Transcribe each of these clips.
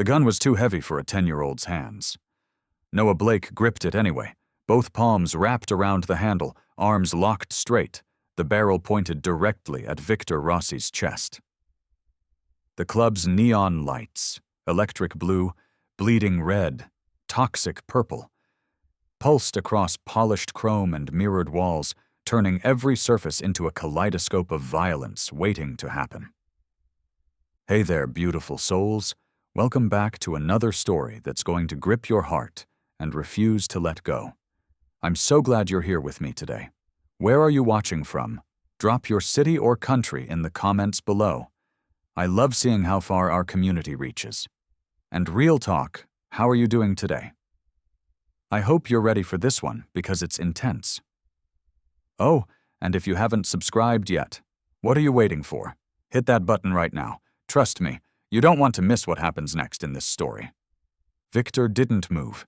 The gun was too heavy for a 10-year-old's hands. Noah Blake gripped it anyway, both palms wrapped around the handle, arms locked straight, the barrel pointed directly at Viktor Rossi's chest. The club's neon lights, electric blue, bleeding red, toxic purple, pulsed across polished chrome and mirrored walls, turning every surface into a kaleidoscope of violence waiting to happen. Hey there, beautiful souls. Welcome back to another story that's going to grip your heart and refuse to let go. I'm so glad you're here with me today. Where are you watching from? Drop your city or country in the comments below. I love seeing how far our community reaches. And real talk, how are you doing today? I hope you're ready for this one because it's intense. Oh, and if you haven't subscribed yet, what are you waiting for? Hit that button right now. Trust me, you don't want to miss what happens next in this story. Viktor didn't move.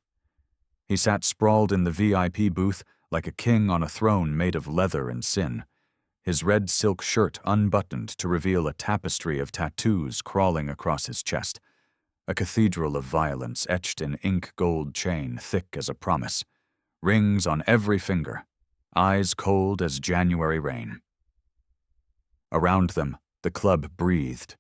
He sat sprawled in the VIP booth like a king on a throne made of leather and sin, his red silk shirt unbuttoned to reveal a tapestry of tattoos crawling across his chest, a cathedral of violence etched in ink gold chain thick as a promise, rings on every finger, eyes cold as January rain. Around them, the club breathed.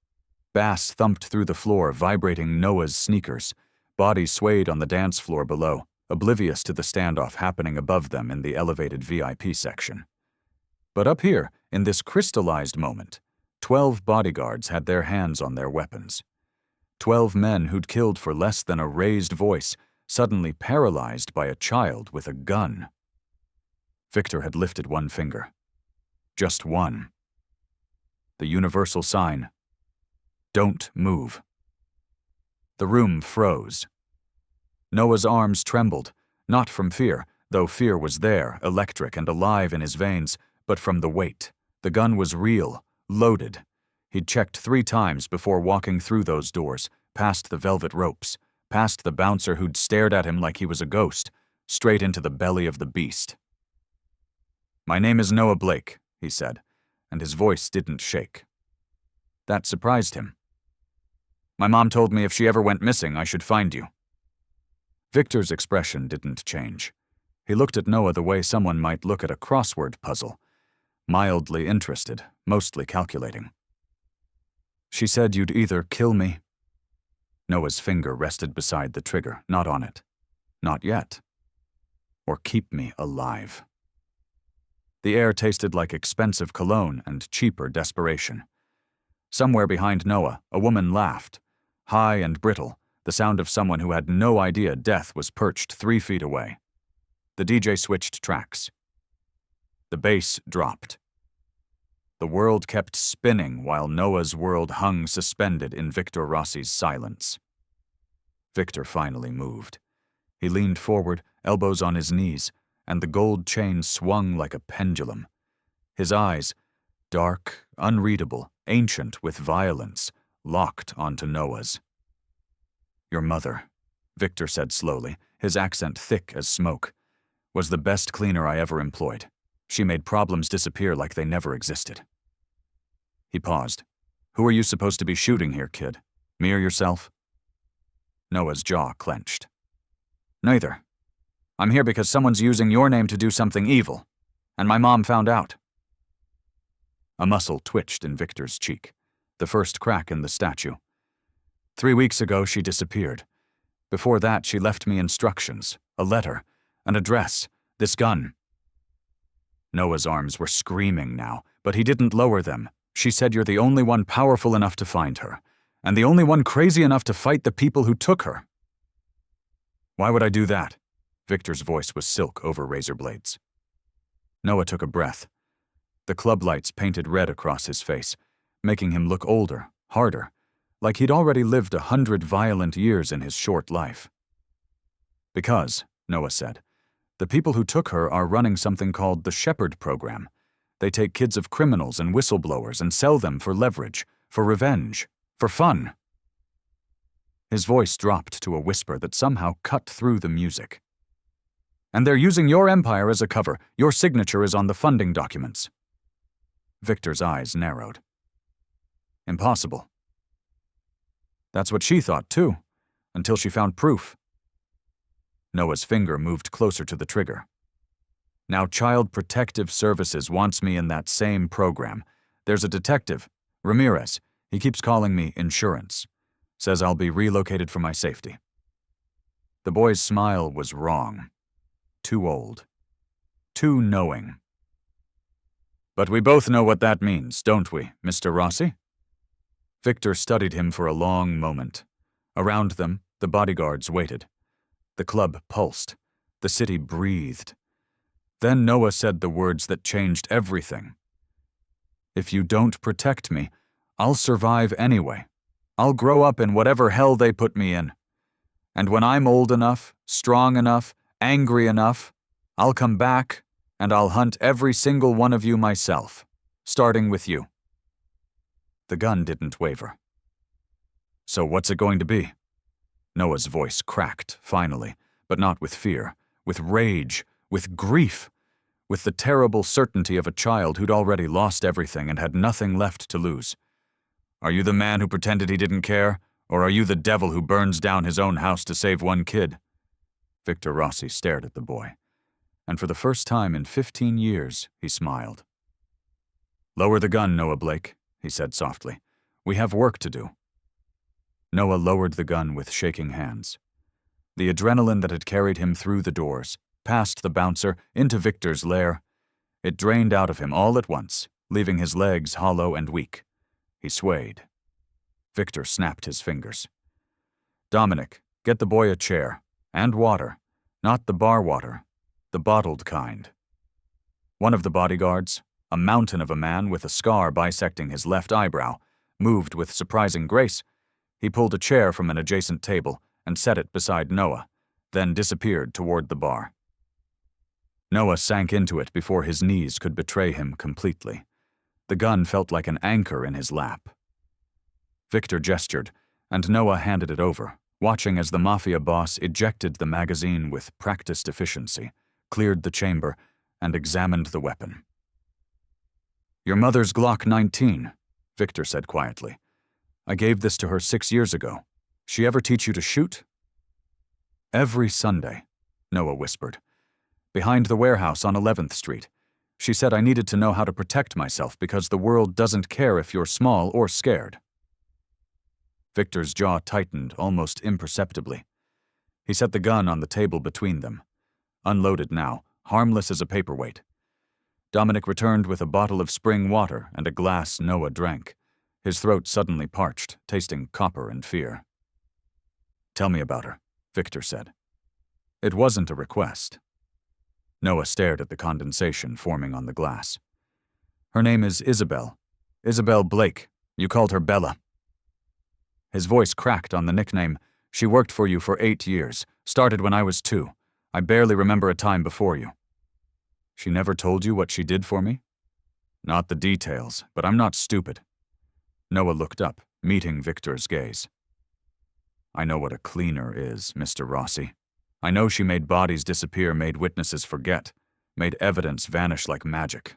Bass thumped through the floor, vibrating Noah's sneakers. Bodies swayed on the dance floor below, oblivious to the standoff happening above them in the elevated VIP section. But up here, in this crystallized moment, 12 bodyguards had their hands on their weapons. 12 men who'd killed for less than a raised voice, suddenly paralyzed by a child with a gun. Viktor had lifted one finger. Just one. The universal sign. Don't move. The room froze. Noah's arms trembled, not from fear, though fear was there, electric and alive in his veins, but from the weight. The gun was real, loaded. He'd checked 3 times before walking through those doors, past the velvet ropes, past the bouncer who'd stared at him like he was a ghost, straight into the belly of the beast. "My name is Noah Blake," he said, and his voice didn't shake. That surprised him. "My mom told me if she ever went missing, I should find you." Viktor's expression didn't change. He looked at Noah the way someone might look at a crossword puzzle, mildly interested, mostly calculating. "She said you'd either kill me." Noah's finger rested beside the trigger, not on it. Not yet. "Or keep me alive." The air tasted like expensive cologne and cheaper desperation. Somewhere behind Noah, a woman laughed, high and brittle, the sound of someone who had no idea death was perched 3 feet away. The DJ switched tracks. The bass dropped. The world kept spinning while Noah's world hung suspended in Viktor Rossi's silence. Viktor finally moved. He leaned forward, elbows on his knees, and the gold chain swung like a pendulum. His eyes, dark, unreadable, ancient with violence, locked onto Noah's. "Your mother," Viktor said slowly, his accent thick as smoke, "was the best cleaner I ever employed. She made problems disappear like they never existed." He paused. "Who are you supposed to be shooting here, kid? Me or yourself?" Noah's jaw clenched. "Neither. I'm here because someone's using your name to do something evil, and my mom found out." A muscle twitched in Viktor's cheek, the first crack in the statue. 3 weeks ago, she disappeared. Before that, she left me instructions, a letter, an address, this gun. Noah's arms were screaming now, but he didn't lower them. "She said you're the only one powerful enough to find her, and the only one crazy enough to fight the people who took her." "Why would I do that?" Viktor's voice was silk over razor blades. Noah took a breath. The club lights painted red across his face, making him look older, harder, like he'd already lived 100 violent years in his short life. "Because," Noah said, "the people who took her are running something called the Shepherd Program. They take kids of criminals and whistleblowers and sell them for leverage, for revenge, for fun." His voice dropped to a whisper that somehow cut through the music. "And they're using your empire as a cover. Your signature is on the funding documents." Viktor's eyes narrowed. "Impossible." "That's what she thought, too. until she found proof. Noah's finger moved closer to the trigger. Now Child Protective Services wants me in that same program. There's a detective, Ramirez. He keeps calling me insurance. Says I'll be relocated for my safety. The boy's smile was wrong. Too old. Too knowing. But we both know what that means, don't we, Mr. Rossi? Viktor studied him for a long moment. Around them, the bodyguards waited. The club pulsed. The city breathed. Then Noah said the words that changed everything. If you don't protect me, I'll survive anyway. I'll grow up in whatever hell they put me in. And when I'm old enough, strong enough, angry enough, I'll come back and I'll hunt every single one of you myself, starting with you. The gun didn't waver. So what's it going to be? Noah's voice cracked, finally, but not with fear, with rage, with grief, with the terrible certainty of a child who'd already lost everything and had nothing left to lose. Are you the man who pretended he didn't care, or are you the devil who burns down his own house to save one kid? Viktor Rossi stared at the boy, and for the first time in 15 years, he smiled. Lower the gun, Noah Blake, he said softly. We have work to do. Noah lowered the gun with shaking hands. The adrenaline that had carried him through the doors, past the bouncer, into Viktor's lair, it drained out of him all at once, leaving his legs hollow and weak. He swayed. Viktor snapped his fingers. Dominic, get the boy a chair, and water, not the bar water, the bottled kind. One of the bodyguards, a mountain of a man with a scar bisecting his left eyebrow, moved with surprising grace. He pulled a chair from an adjacent table and set it beside Noah, then disappeared toward the bar. Noah sank into it before his knees could betray him completely. The gun felt like an anchor in his lap. Viktor gestured, and Noah handed it over, watching as the Mafia boss ejected the magazine with practiced efficiency, cleared the chamber, and examined the weapon. Your mother's Glock 19, Viktor said quietly. I gave this to her 6 years ago. She ever teach you to shoot? Every Sunday, Noah whispered. Behind the warehouse on 11th Street. She said I needed to know how to protect myself because the world doesn't care if you're small or scared. Viktor's jaw tightened almost imperceptibly. He set the gun on the table between them. Unloaded now, harmless as a paperweight. Dominic returned with a bottle of spring water and a glass Noah drank. His throat suddenly parched, tasting copper and fear. Tell me about her, Viktor said. It wasn't a request. Noah stared at the condensation forming on the glass. Her name is Isabel. Isabel Blake. You called her Bella. His voice cracked on the nickname. She worked for you for 8 years. Started when I was 2. I barely remember a time before you. She never told you what she did for me? Not the details, but I'm not stupid. Noah looked up, meeting Viktor's gaze. I know what a cleaner is, Mr. Rossi. I know she made bodies disappear, made witnesses forget, made evidence vanish like magic.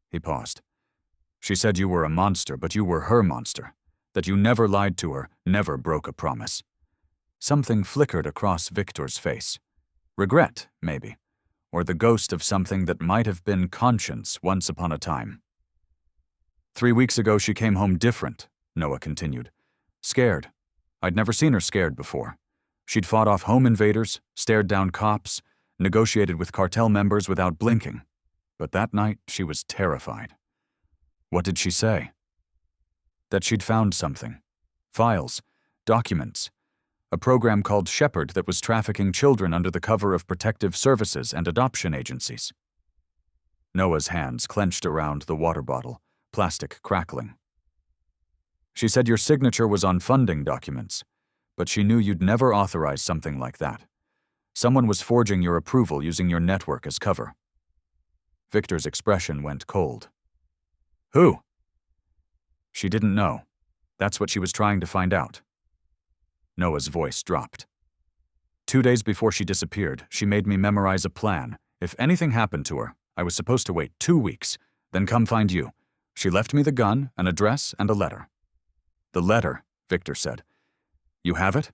He paused. She said you were a monster, but you were her monster. That you never lied to her, never broke a promise. Something flickered across Viktor's face. Regret, maybe, or the ghost of something that might have been conscience once upon a time. 3 weeks ago she came home different, Noah continued. Scared. I'd never seen her scared before. She'd fought off home invaders, stared down cops, negotiated with cartel members without blinking. But that night she was terrified. What did she say? That she'd found something. Files, documents, a program called Shepherd that was trafficking children under the cover of protective services and adoption agencies. Noah's hands clenched around the water bottle, plastic crackling. She said your signature was on funding documents, but she knew you'd never authorize something like that. Someone was forging your approval using your network as cover. Viktor's expression went cold. Who? She didn't know. That's what she was trying to find out. Noah's voice dropped. 2 days before she disappeared, she made me memorize a plan. If anything happened to her, I was supposed to wait 2 weeks, then come find you. She left me the gun, an address, and a letter. The letter, Viktor said. You have it?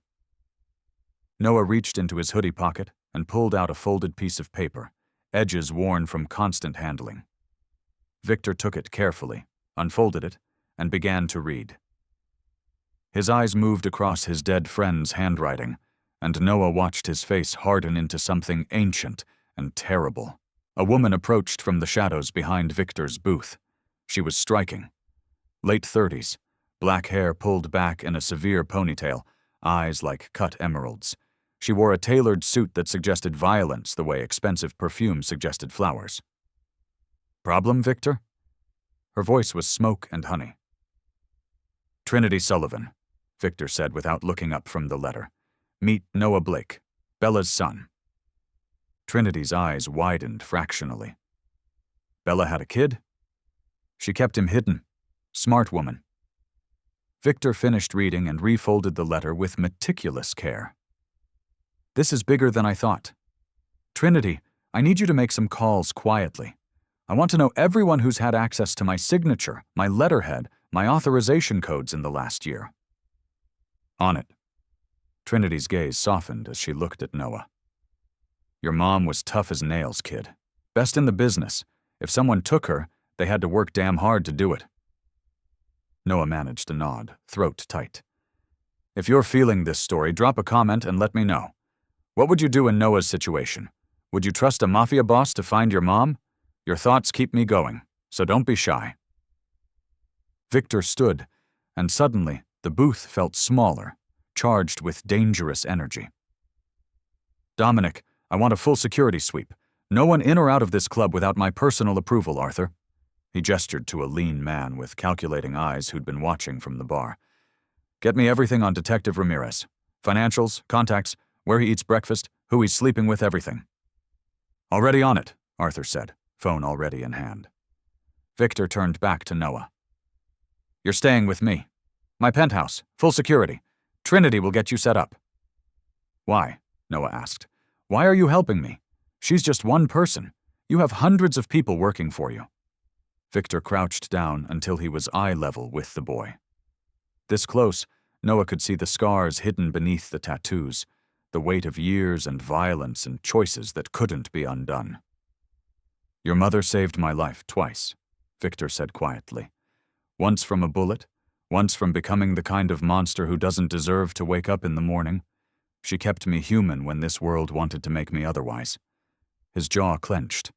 Noah reached into his hoodie pocket and pulled out a folded piece of paper, edges worn from constant handling. Viktor took it carefully, unfolded it, and began to read. His eyes moved across his dead friend's handwriting, and Noah watched his face harden into something ancient and terrible. A woman approached from the shadows behind Viktor's booth. She was striking. Late 30s, black hair pulled back in a severe ponytail, eyes like cut emeralds. She wore a tailored suit that suggested violence the way expensive perfume suggested flowers. "Problem, Viktor?" Her voice was smoke and honey. "Trinity Sullivan," Viktor said without looking up from the letter. "Meet Noah Blake, Bella's son." Trinity's eyes widened fractionally. "Bella had a kid?" "She kept him hidden. Smart woman." Viktor finished reading and refolded the letter with meticulous care. "This is bigger than I thought. Trinity, I need you to make some calls quietly. I want to know everyone who's had access to my signature, my letterhead, my authorization codes in the last year." "On it." Trinity's gaze softened as she looked at Noah. "Your mom was tough as nails, kid. Best in the business. If someone took her, they had to work damn hard to do it." Noah managed a nod, throat tight. "If you're feeling this story, drop a comment and let me know. What would you do in Noah's situation? Would you trust a Mafia boss to find your mom? Your thoughts keep me going, so don't be shy." Viktor stood, and suddenly the booth felt smaller, charged with dangerous energy. "Dominic, I want a full security sweep. No one in or out of this club without my personal approval, Arthur." He gestured to a lean man with calculating eyes who'd been watching from the bar. "Get me everything on Detective Ramirez. Financials, contacts, where he eats breakfast, who he's sleeping with, everything." "Already on it," Arthur said, phone already in hand. Viktor turned back to Noah. "You're staying with me. My penthouse, full security. Trinity will get you set up." "Why?" Noah asked. "Why are you helping me? She's just one person. You have hundreds of people working for you." Viktor crouched down until he was eye level with the boy. This close, Noah could see the scars hidden beneath the tattoos, the weight of years and violence and choices that couldn't be undone. "Your mother saved my life twice," Viktor said quietly. "Once from a bullet, once from becoming the kind of monster who doesn't deserve to wake up in the morning. She kept me human when this world wanted to make me otherwise." His jaw clenched.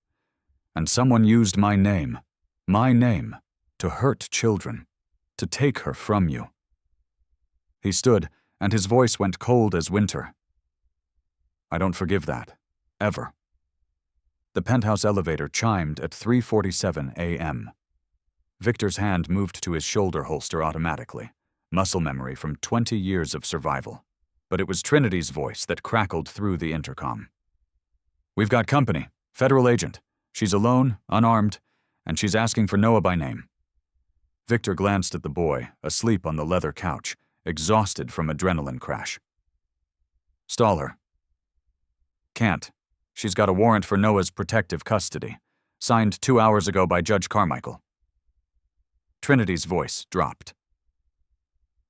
"And someone used my name, to hurt children, to take her from you." He stood, and his voice went cold as winter. "I don't forgive that. Ever." The penthouse elevator chimed at 3:47 a.m. Viktor's hand moved to his shoulder holster automatically, muscle memory from 20 years of survival. But it was Trinity's voice that crackled through the intercom. "We've got company, federal agent. She's alone, unarmed, and she's asking for Noah by name." Viktor glanced at the boy, asleep on the leather couch, exhausted from adrenaline crash. "Stall her." "Can't. She's got a warrant for Noah's protective custody, signed 2 hours ago by Judge Carmichael." Trinity's voice dropped.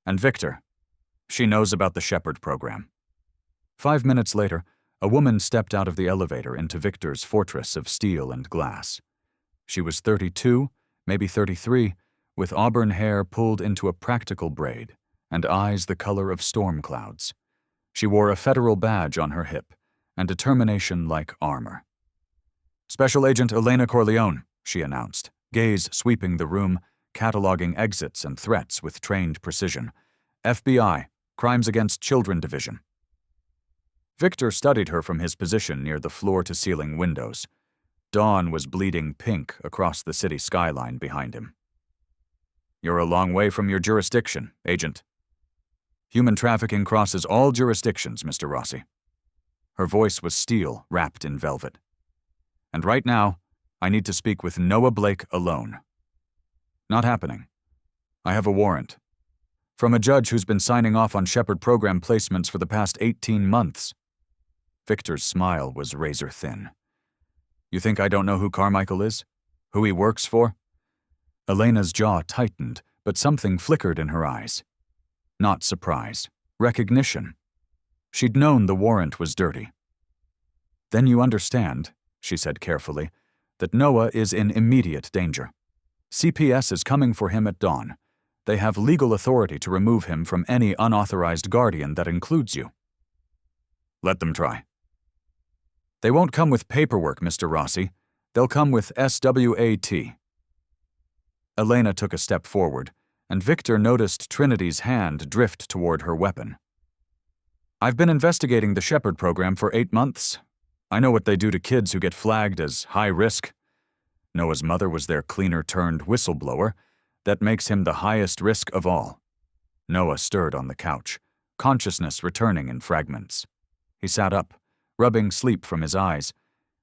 "And Viktor, she knows about the Shepherd program." 5 minutes later, a woman stepped out of the elevator into Viktor's fortress of steel and glass. She was 32, maybe 33, with auburn hair pulled into a practical braid and eyes the color of storm clouds. She wore a federal badge on her hip and determination like armor. "Special Agent Elena Corleone," she announced, gaze sweeping the room, cataloging exits and threats with trained precision. "FBI, Crimes Against Children Division." Viktor studied her from his position near the floor-to-ceiling windows. Dawn was bleeding pink across the city skyline behind him. "You're a long way from your jurisdiction, Agent." "Human trafficking crosses all jurisdictions, Mr. Rossi." Her voice was steel wrapped in velvet. "And right now, I need to speak with Noah Blake alone." "Not happening. I have a warrant. From a judge who's been signing off on Shepherd program placements for the past 18 months. Viktor's smile was razor thin. "You think I don't know who Carmichael is? Who he works for?" Elena's jaw tightened, but something flickered in her eyes. Not surprise. Recognition. She'd known the warrant was dirty. "Then you understand," she said carefully, "that Noah is in immediate danger. CPS is coming for him at dawn. They have legal authority to remove him from any unauthorized guardian that includes you." "Let them try." "They won't come with paperwork, Mr. Rossi. They'll come with SWAT. Elena took a step forward, and Viktor noticed Trinity's hand drift toward her weapon. "I've been investigating the Shepherd program for 8 months. I know what they do to kids who get flagged as high risk. Noah's mother was their cleaner-turned-whistleblower. That makes him the highest risk of all." Noah stirred on the couch, consciousness returning in fragments. He sat up, rubbing sleep from his eyes,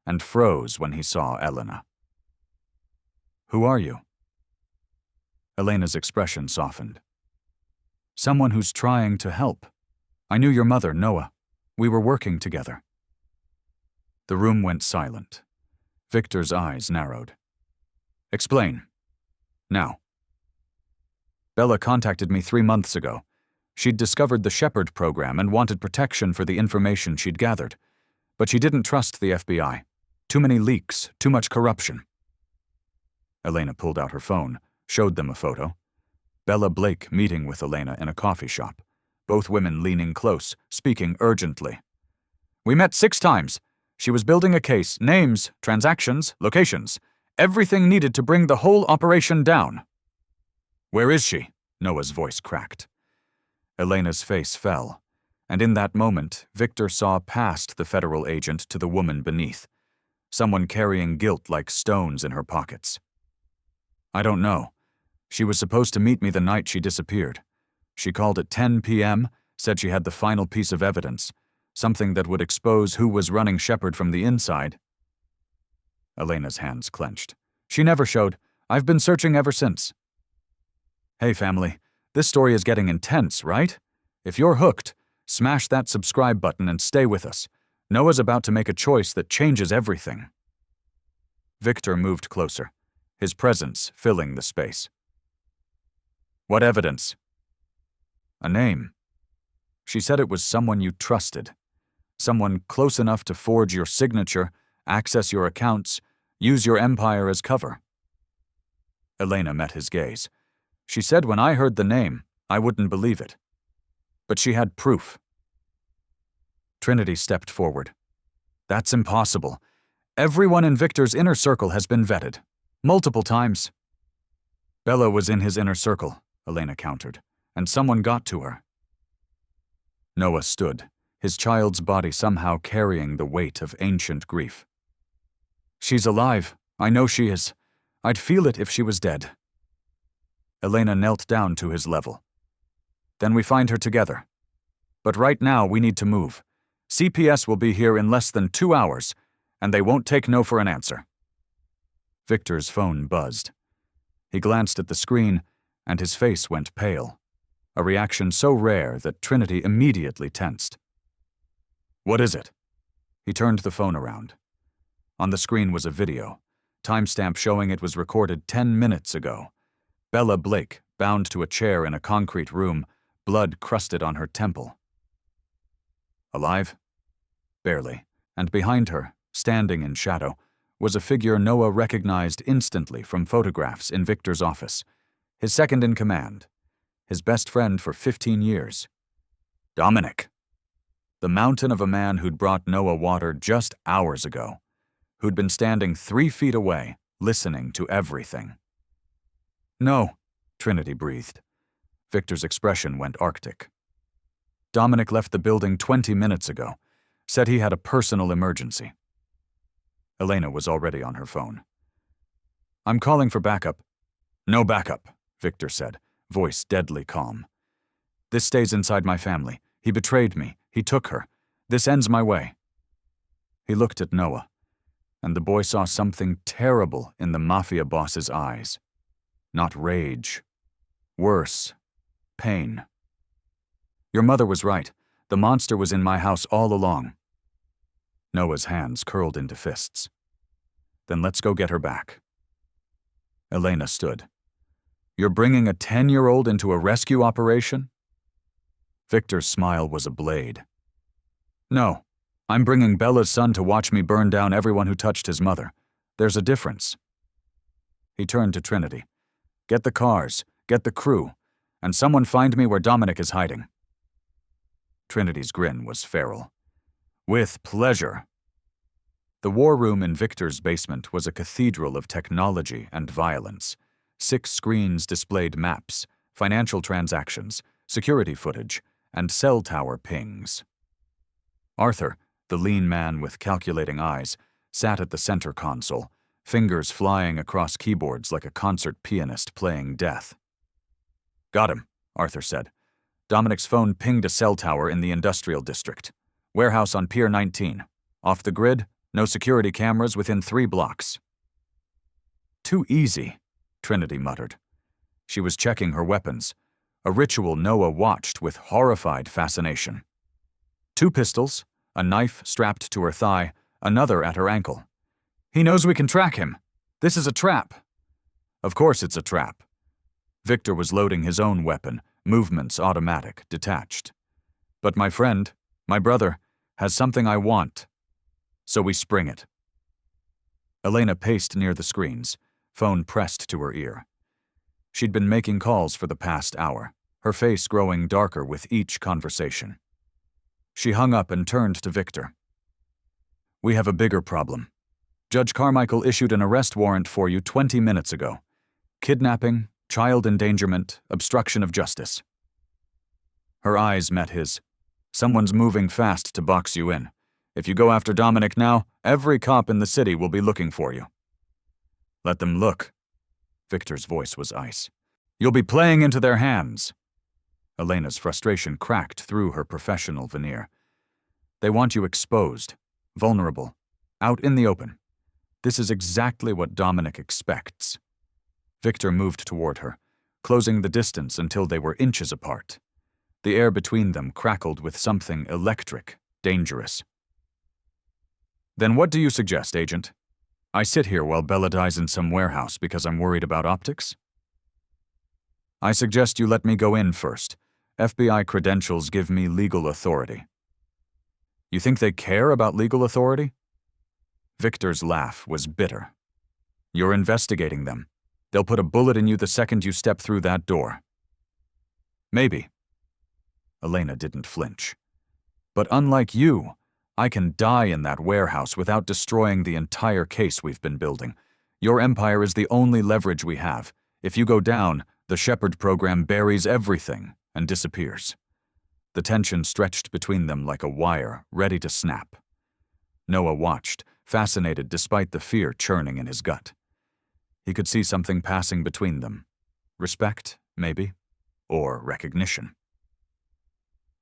and froze when he saw Elena. "Who are you?" Elena's expression softened. "Someone who's trying to help. I knew your mother, Noah. We were working together." The room went silent. Viktor's eyes narrowed. "Explain. Now." "Bella contacted me 3 months ago. She'd discovered the Shepherd program and wanted protection for the information she'd gathered. But she didn't trust the FBI. Too many leaks, too much corruption." Elena pulled out her phone, showed them a photo. Bella Blake meeting with Elena in a coffee shop, both women leaning close, speaking urgently. "We met 6 times. She was building a case, names, transactions, locations, everything needed to bring the whole operation down." "Where is she?" Noah's voice cracked. Elena's face fell, and in that moment, Viktor saw past the federal agent to the woman beneath, someone carrying guilt like stones in her pockets. "I don't know. She was supposed to meet me the night she disappeared. She called at 10 p.m., said she had the final piece of evidence, something that would expose who was running Shepherd from the inside." Elena's hands clenched. "She never showed. I've been searching ever since." "Hey, family, this story is getting intense, right? If you're hooked, smash that subscribe button and stay with us. Noah's about to make a choice that changes everything." Viktor moved closer, his presence filling the space. "What evidence?" "A name. She said it was someone you trusted. Someone close enough to forge your signature, access your accounts, use your empire as cover." Elena met his gaze. "She said when I heard the name, I wouldn't believe it. But she had proof." Trinity stepped forward. "That's impossible. Everyone in Viktor's inner circle has been vetted. Multiple times." "Bella was in his inner circle," Elena countered, "and someone got to her." Noah stood, his child's body somehow carrying the weight of ancient grief. "She's alive. I know she is. I'd feel it if she was dead." Elena knelt down to his level. "Then we find her together. But right now we need to move. CPS will be here in less than 2 hours, and they won't take no for an answer." Viktor's phone buzzed. He glanced at the screen, and his face went pale, a reaction so rare that Trinity immediately tensed. "What is it?" He turned the phone around. On the screen was a video, timestamp showing it was recorded 10 minutes ago. Bella Blake, bound to a chair in a concrete room, blood crusted on her temple. Alive? Barely, and behind her, standing in shadow, was a figure Noah recognized instantly from photographs in Viktor's office. His second-in-command, his best friend for 15 years. Dominic. The mountain of a man who'd brought Noah water just hours ago, who'd been standing 3 feet away, listening to everything. "No," Trinity breathed. Viktor's expression went arctic. "Dominic left the building 20 minutes ago, said he had a personal emergency." Elena was already on her phone. "I'm calling for backup." "No backup," Viktor said, voice deadly calm. "This stays inside my family. He betrayed me. He took her. This ends my way." He looked at Noah, and the boy saw something terrible in the Mafia boss's eyes. Not rage. Worse. Pain. "Your mother was right. The monster was in my house all along." Noah's hands curled into fists. "Then let's go get her back." Elena stood. "You're bringing a 10-year-old into a rescue operation?" Viktor's smile was a blade. No. I'm bringing Bella's son to watch me burn down everyone who touched his mother. There's a difference. He turned to Trinity. Get the cars, get the crew, and someone find me where Dominic is hiding. Trinity's grin was feral. With pleasure. The war room in Viktor's basement was a cathedral of technology and violence. 6 screens displayed maps, financial transactions, security footage, and cell tower pings. Arthur, the lean man with calculating eyes, sat at the center console, fingers flying across keyboards like a concert pianist playing death. Got him, Arthur said. Dominic's phone pinged a cell tower in the industrial district. Warehouse on Pier 19. Off the grid, no security cameras within 3 blocks. Too easy, Trinity muttered. She was checking her weapons, a ritual Noah watched with horrified fascination. 2 pistols, a knife strapped to her thigh, another at her ankle. He knows we can track him. This is a trap. Of course it's a trap. Viktor was loading his own weapon, movements automatic, detached. But my friend, my brother, has something I want. So we spring it. Elena paced near the screens, phone pressed to her ear. She'd been making calls for the past hour, her face growing darker with each conversation. She hung up and turned to Viktor. We have a bigger problem. Judge Carmichael issued an arrest warrant for you 20 minutes ago. Kidnapping, child endangerment, obstruction of justice. Her eyes met his. Someone's moving fast to box you in. If you go after Dominic now, every cop in the city will be looking for you. Let them look. Viktor's voice was ice. You'll be playing into their hands. Elena's frustration cracked through her professional veneer. They want you exposed, vulnerable, out in the open. This is exactly what Dominic expects. Viktor moved toward her, closing the distance until they were inches apart. The air between them crackled with something electric, dangerous. Then what do you suggest, Agent? I sit here while Bella dies in some warehouse because I'm worried about optics? I suggest you let me go in first. FBI credentials give me legal authority. You think they care about legal authority? Viktor's laugh was bitter. You're investigating them. They'll put a bullet in you the second you step through that door. Maybe. Elena didn't flinch. But unlike you, I can die in that warehouse without destroying the entire case we've been building. Your empire is the only leverage we have. If you go down, the Shepherd program buries everything and disappears. The tension stretched between them like a wire, ready to snap. Noah watched, fascinated despite the fear churning in his gut. He could see something passing between them. Respect, maybe, or recognition.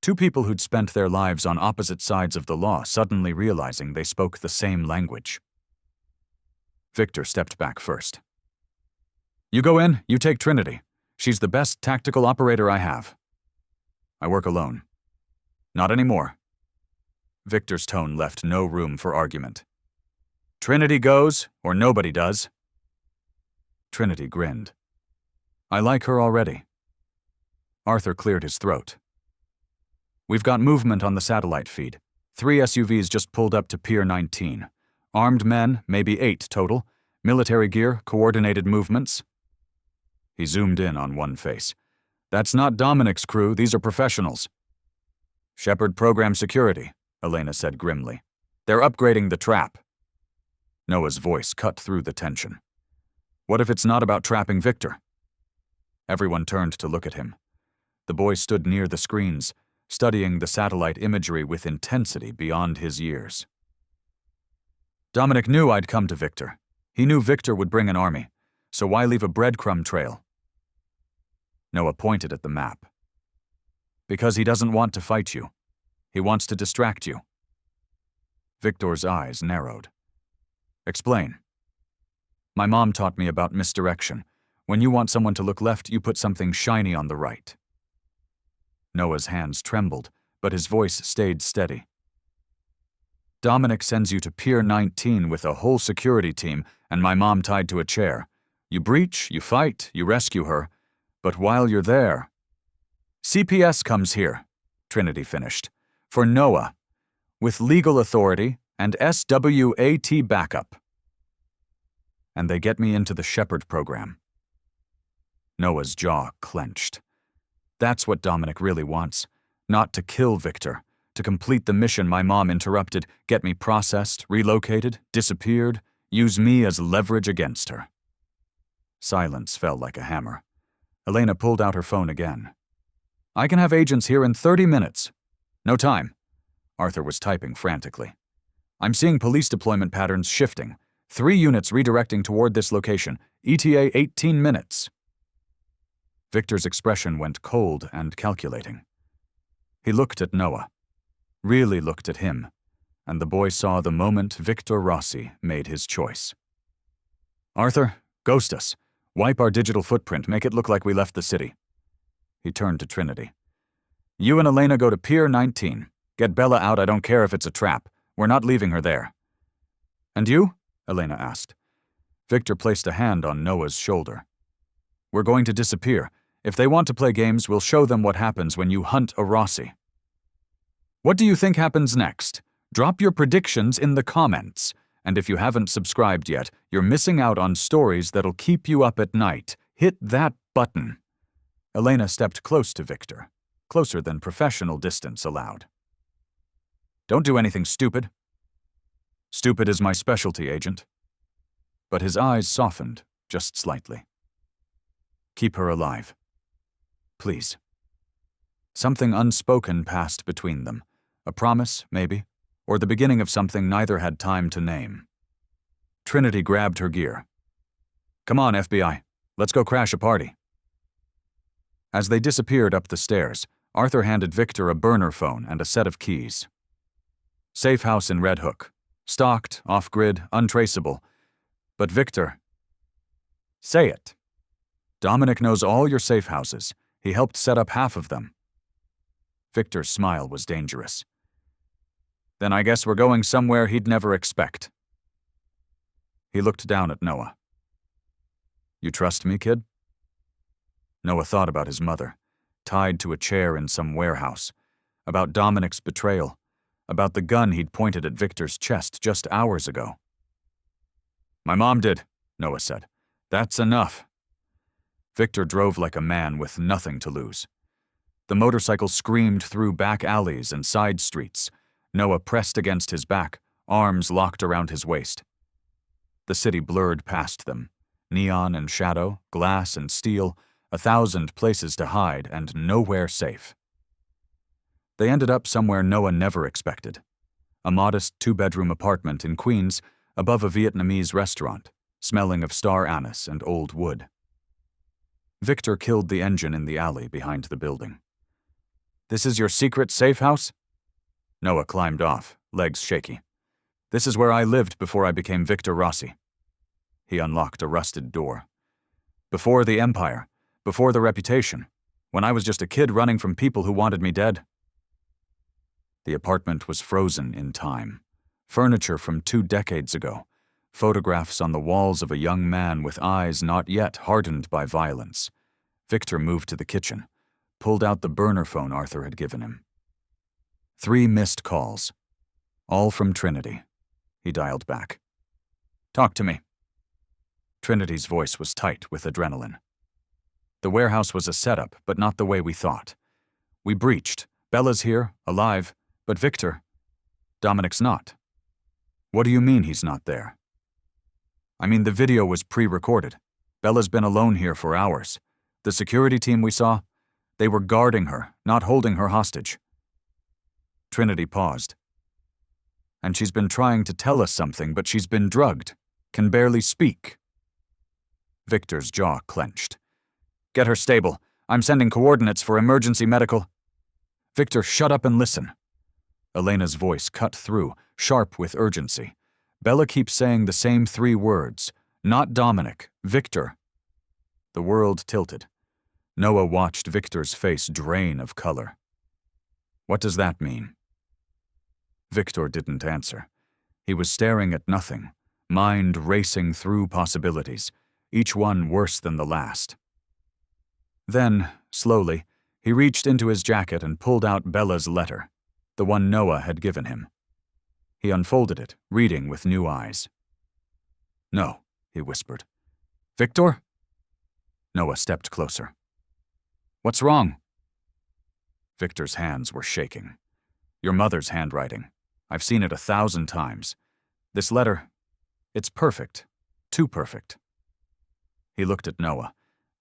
2 people who'd spent their lives on opposite sides of the law suddenly realizing they spoke the same language. Viktor stepped back first. You go in, you take Trinity. She's the best tactical operator I have. I work alone. Not anymore. Viktor's tone left no room for argument. Trinity goes, or nobody does. Trinity grinned. I like her already. Arthur cleared his throat. We've got movement on the satellite feed. 3 SUVs just pulled up to Pier 19. Armed men, maybe 8 total. Military gear, coordinated movements. He zoomed in on one face. That's not Dominic's crew, these are professionals. Shepherd program security, Elena said grimly. They're upgrading the trap. Noah's voice cut through the tension. What if it's not about trapping Viktor? Everyone turned to look at him. The boy stood near the screens, studying the satellite imagery with intensity beyond his years. Dominic knew I'd come to Viktor. He knew Viktor would bring an army, so why leave a breadcrumb trail? Noah pointed at the map. Because he doesn't want to fight you. He wants to distract you. Viktor's eyes narrowed. Explain. My mom taught me about misdirection. When you want someone to look left, you put something shiny on the right. Noah's hands trembled, but his voice stayed steady. Dominic sends you to Pier 19 with a whole security team and my mom tied to a chair. You breach, you fight, you rescue her. But while you're there... CPS comes here, Trinity finished. For Noah. with legal authority and SWAT backup. And they get me into the Shepherd program. Noah's jaw clenched. That's what Dominic really wants. Not to kill Viktor, to complete the mission my mom interrupted, get me processed, relocated, disappeared, use me as leverage against her. Silence fell like a hammer. Elena pulled out her phone again. I can have agents here in 30 minutes. No time. Arthur was typing frantically. I'm seeing police deployment patterns shifting. 3 units redirecting toward this location. ETA 18 minutes. Viktor's expression went cold and calculating. He looked at Noah, really looked at him, and the boy saw the moment Viktor Rossi made his choice. Arthur, ghost us. Wipe our digital footprint, make it look like we left the city. He turned to Trinity. You and Elena go to Pier 19. Get Bella out, I don't care if it's a trap. We're not leaving her there. And you? Elena asked. Viktor placed a hand on Noah's shoulder. We're going to disappear. If they want to play games, we'll show them what happens when you hunt a Rossi. What do you think happens next? Drop your predictions in the comments. And if you haven't subscribed yet, you're missing out on stories that'll keep you up at night. Hit that button. Elena stepped close to Viktor, closer than professional distance allowed. Don't do anything stupid. Stupid is my specialty, Agent. But his eyes softened, just slightly. Keep her alive. Please. Something unspoken passed between them. A promise, maybe, or the beginning of something neither had time to name. Trinity grabbed her gear. Come on, FBI. Let's go crash a party. As they disappeared up the stairs, Arthur handed Viktor a burner phone and a set of keys. Safe house in Red Hook. Stalked, off-grid, untraceable. But Viktor... Say it. Dominic knows all your safe houses. He helped set up half of them. Viktor's smile was dangerous. Then I guess we're going somewhere he'd never expect. He looked down at Noah. You trust me, kid? Noah thought about his mother, tied to a chair in some warehouse, about Dominic's betrayal, about the gun he'd pointed at Viktor's chest just hours ago. My mom did, Noah said. That's enough. Viktor drove like a man with nothing to lose. The motorcycle screamed through back alleys and side streets. Noah pressed against his back, arms locked around his waist. The city blurred past them. Neon and shadow, glass and steel, 1,000 places to hide and nowhere safe. They ended up somewhere Noah never expected. A modest 2-bedroom apartment in Queens above a Vietnamese restaurant, smelling of star anise and old wood. Viktor killed the engine in the alley behind the building. This is your secret safe house? Noah climbed off, legs shaky. This is where I lived before I became Viktor Rossi. He unlocked a rusted door. Before the empire, before the reputation, when I was just a kid running from people who wanted me dead. The apartment was frozen in time. Furniture from 2 decades ago. Photographs on the walls of a young man with eyes not yet hardened by violence. Viktor moved to the kitchen, pulled out the burner phone Arthur had given him. 3 missed calls. All from Trinity. He dialed back. Talk to me. Trinity's voice was tight with adrenaline. The warehouse was a setup, but not the way we thought. We breached. Bella's here, alive, but Viktor... Dominic's not. What do you mean he's not there? I mean, the video was pre-recorded. Bella's been alone here for hours. The security team we saw, they were guarding her, not holding her hostage. Trinity paused. And she's been trying to tell us something, but she's been drugged, can barely speak. Viktor's jaw clenched. Get her stable. I'm sending coordinates for emergency medical. Viktor, shut up and listen. Elena's voice cut through, sharp with urgency. Bella keeps saying the same 3 words. Not Dominic, Viktor. The world tilted. Noah watched Viktor's face drain of color. What does that mean? Viktor didn't answer. He was staring at nothing, mind racing through possibilities, each one worse than the last. Then, slowly, he reached into his jacket and pulled out Bella's letter, the one Noah had given him. He unfolded it, reading with new eyes. "No," he whispered. "Viktor?" Noah stepped closer. "What's wrong?" Viktor's hands were shaking. "Your mother's handwriting. I've seen it 1,000 times. This letter, it's perfect. Too perfect." He looked at Noah,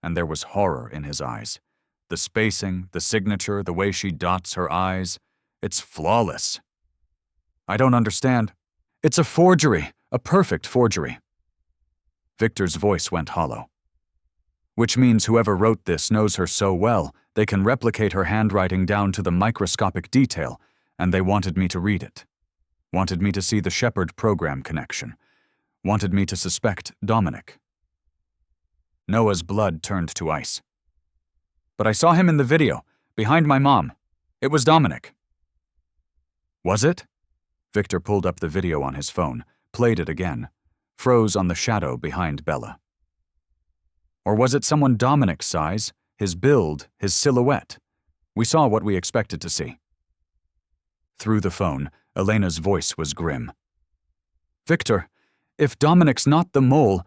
and there was horror in his eyes. The spacing, the signature, the way she dots her I's. It's flawless. "I don't understand." "It's a forgery, a perfect forgery." Viktor's voice went hollow. "Which means whoever wrote this knows her so well, they can replicate her handwriting down to the microscopic detail, and they wanted me to read it. Wanted me to see the Shepard program connection. Wanted me to suspect Dominic." Noah's blood turned to ice. "But I saw him in the video, behind my mom. It was Dominic." "Was it?" Viktor pulled up the video on his phone, played it again, froze on the shadow behind Bella. "Or was it someone Dominic's size, his build, his silhouette? We saw what we expected to see." Through the phone, Elena's voice was grim. "Viktor, if Dominic's not the mole,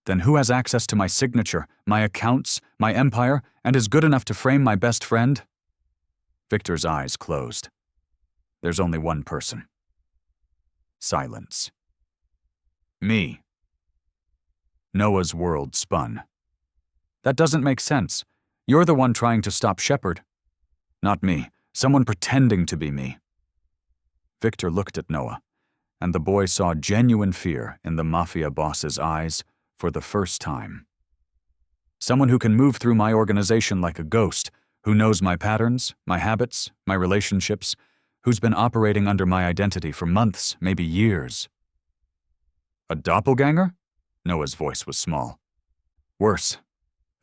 then who has access to my signature, my accounts, my empire, and is good enough to frame my best friend?" Viktor's eyes closed. "There's only one person." Silence. "Me." Noah's world spun. "That doesn't make sense. You're the one trying to stop Shepard." "Not me. Someone pretending to be me." Viktor looked at Noah, and the boy saw genuine fear in the Mafia boss's eyes for the first time. "Someone who can move through my organization like a ghost, who knows my patterns, my habits, my relationships, who's been operating under my identity for months, maybe years." "A doppelganger?" Noah's voice was small. "Worse.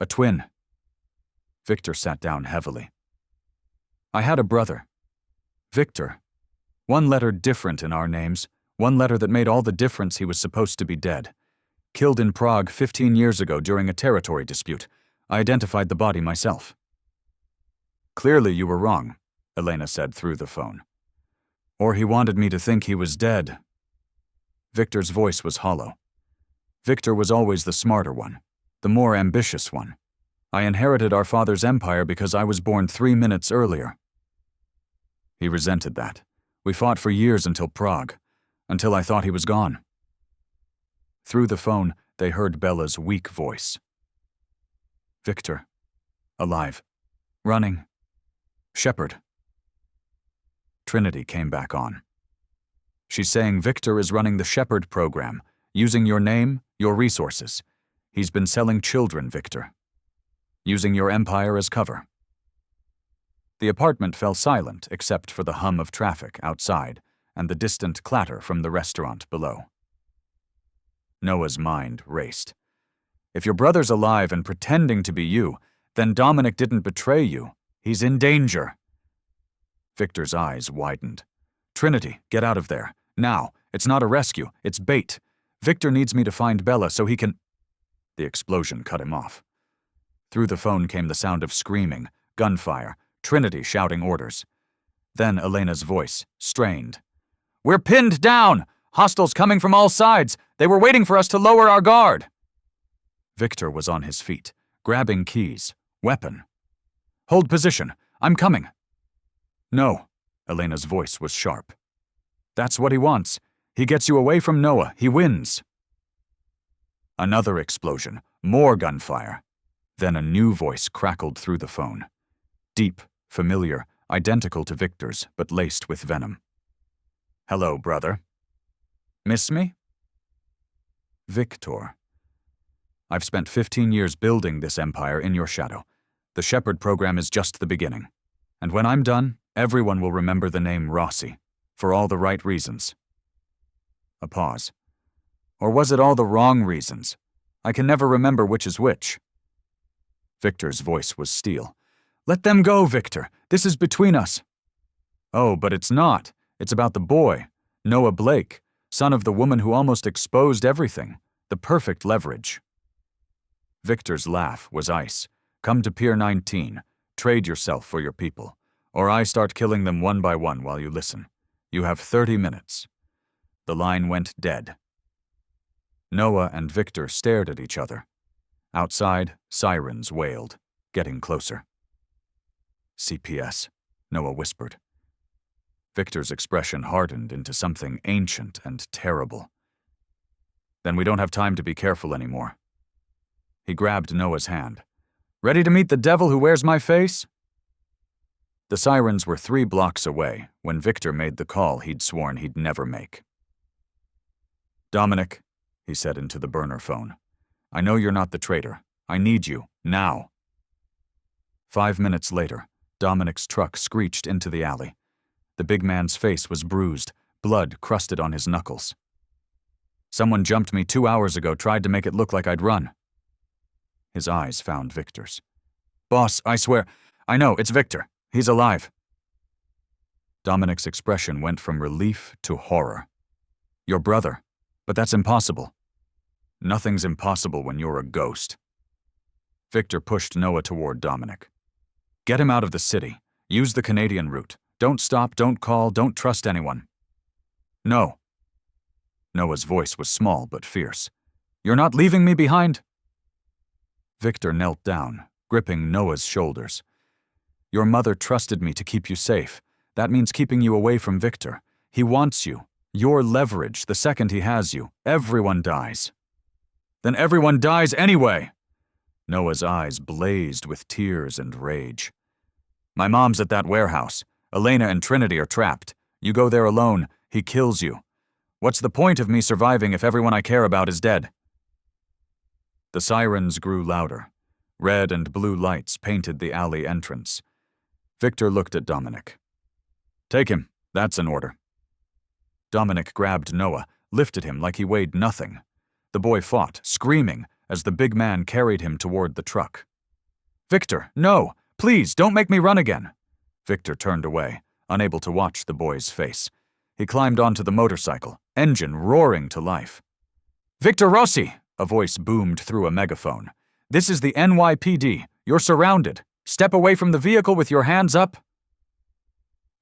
A twin." Viktor sat down heavily. "I had a brother. Viktor. One letter different in our names, one letter that made all the difference. He was supposed to be dead. Killed in Prague 15 years ago during a territory dispute. I identified the body myself." "Clearly you were wrong," Elena said through the phone. "Or he wanted me to think he was dead." Viktor's voice was hollow. "Viktor was always the smarter one, the more ambitious one. I inherited our father's empire because I was born 3 minutes earlier." He resented that. "We fought for years until Prague, until I thought he was gone." Through the phone, they heard Bella's weak voice. "Viktor. Alive. Running. Shepard." Trinity came back on. "She's saying Viktor is running the Shepard program, using your name, your resources. He's been selling children, Viktor. Using your empire as cover." The apartment fell silent except for the hum of traffic outside and the distant clatter from the restaurant below. Noah's mind raced. "If your brother's alive and pretending to be you, then Dominic didn't betray you. He's in danger." Viktor's eyes widened. "Trinity, get out of there. Now. It's not a rescue. It's bait. Viktor needs me to find Bella so he can—" The explosion cut him off. Through the phone came the sound of screaming, gunfire, Trinity shouting orders. Then Elena's voice, strained. "We're pinned down! Hostiles coming from all sides! They were waiting for us to lower our guard!" Viktor was on his feet, grabbing keys, weapon. "Hold position. I'm coming." "No." Elena's voice was sharp. "That's what he wants. He gets you away from Noah. He wins." Another explosion, more gunfire. Then a new voice crackled through the phone. Deep, familiar, identical to Viktor's, but laced with venom. "Hello, brother. Miss me?" "Viktor. I've spent 15 years building this empire in your shadow. The Shepard program is just the beginning. And when I'm done, everyone will remember the name Rossi, for all the right reasons." A pause. "Or was it all the wrong reasons? I can never remember which is which." Viktor's voice was steel. "Let them go, Viktor. This is between us." "Oh, but it's not. It's about the boy, Noah Blake, son of the woman who almost exposed everything, the perfect leverage." Viktor's laugh was ice. "Come to Pier 19. Trade yourself for your people. Or I start killing them one by one while you listen. You have 30 minutes. The line went dead. Noah and Viktor stared at each other. Outside, sirens wailed, getting closer. CPS, Noah whispered. Viktor's expression hardened into something ancient and terrible. Then we don't have time to be careful anymore. He grabbed Noah's hand. Ready to meet the devil who wears my face? The sirens were 3 blocks away when Viktor made the call he'd sworn he'd never make. Dominic, he said into the burner phone, I know you're not the traitor. I need you, now. 5 minutes later, Dominic's truck screeched into the alley. The big man's face was bruised, blood crusted on his knuckles. Someone jumped me 2 hours ago, tried to make it look like I'd run. His eyes found Viktor's. Boss, I swear, I know, it's Viktor. He's alive. Dominic's expression went from relief to horror. Your brother, but that's impossible. Nothing's impossible when you're a ghost. Viktor pushed Noah toward Dominic. Get him out of the city. Use the Canadian route. Don't stop, don't call, don't trust anyone. No. Noah's voice was small but fierce. You're not leaving me behind? Viktor knelt down, gripping Noah's shoulders. Your mother trusted me to keep you safe. That means keeping you away from Viktor. He wants you. Your leverage, the second he has you. Everyone dies. Then everyone dies anyway! Noah's eyes blazed with tears and rage. My mom's at that warehouse. Elena and Trinity are trapped. You go there alone. He kills you. What's the point of me surviving if everyone I care about is dead? The sirens grew louder. Red and blue lights painted the alley entrance. Viktor looked at Dominic. Take him. That's an order. Dominic grabbed Noah, lifted him like he weighed nothing. The boy fought, screaming, as the big man carried him toward the truck. Viktor, no! Please, don't make me run again! Viktor turned away, unable to watch the boy's face. He climbed onto the motorcycle, engine roaring to life. Viktor Rossi! A voice boomed through a megaphone. This is the NYPD. You're surrounded. Step away from the vehicle with your hands up.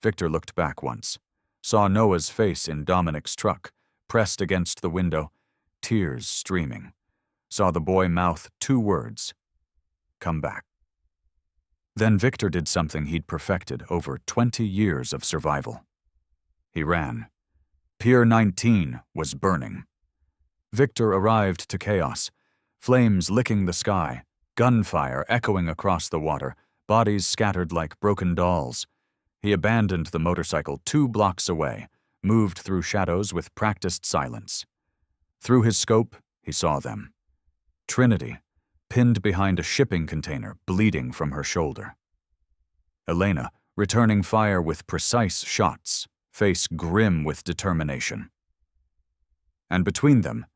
Viktor looked back once, saw Noah's face in Dominic's truck, pressed against the window, tears streaming. Saw the boy mouth 2 words. Come back. Then Viktor did something he'd perfected over 20 years of survival. He ran. Pier 19 was burning. Viktor arrived to chaos, flames licking the sky, gunfire echoing across the water, bodies scattered like broken dolls. He abandoned the motorcycle 2 blocks away, moved through shadows with practiced silence. Through his scope, he saw them. Trinity, pinned behind a shipping container, bleeding from her shoulder. Elena, returning fire with precise shots, face grim with determination. And between them,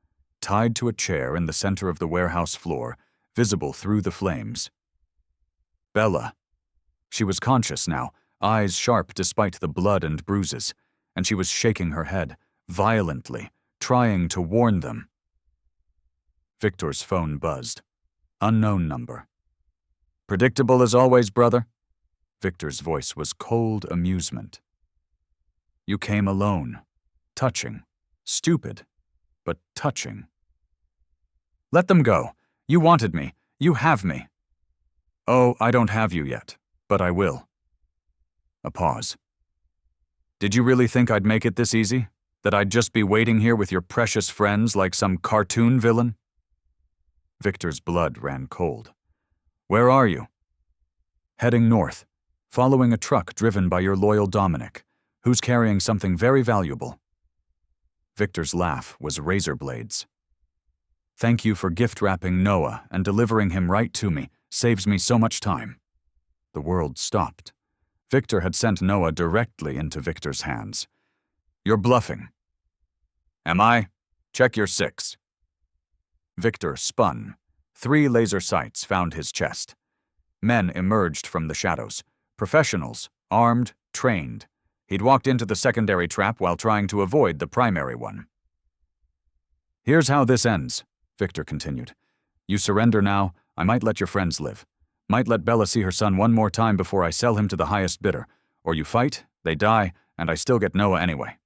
tied to a chair in the center of the warehouse floor, visible through the flames, Bella. She was conscious now, eyes sharp despite the blood and bruises, and she was shaking her head, violently, trying to warn them. Viktor's phone buzzed. Unknown number. Predictable as always, brother? Viktor's voice was cold amusement. You came alone. Touching. Stupid. But touching. Let them go. You wanted me. You have me. Oh, I don't have you yet, but I will. A pause. Did you really think I'd make it this easy? That I'd just be waiting here with your precious friends like some cartoon villain? Viktor's blood ran cold. Where are you? Heading north, following a truck driven by your loyal Dominic, who's carrying something very valuable. Viktor's laugh was razor blades. Thank you for gift wrapping Noah and delivering him right to me. Saves me so much time. The world stopped. Viktor had sent Noah directly into Viktor's hands. You're bluffing. Am I? Check your 6. Viktor spun. 3 laser sights found his chest. Men emerged from the shadows. Professionals, armed, trained. He'd walked into the secondary trap while trying to avoid the primary one. Here's how this ends, Viktor continued. You surrender now, I might let your friends live. Might let Bella see her son one more time before I sell him to the highest bidder. Or you fight, they die, and I still get Noah anyway.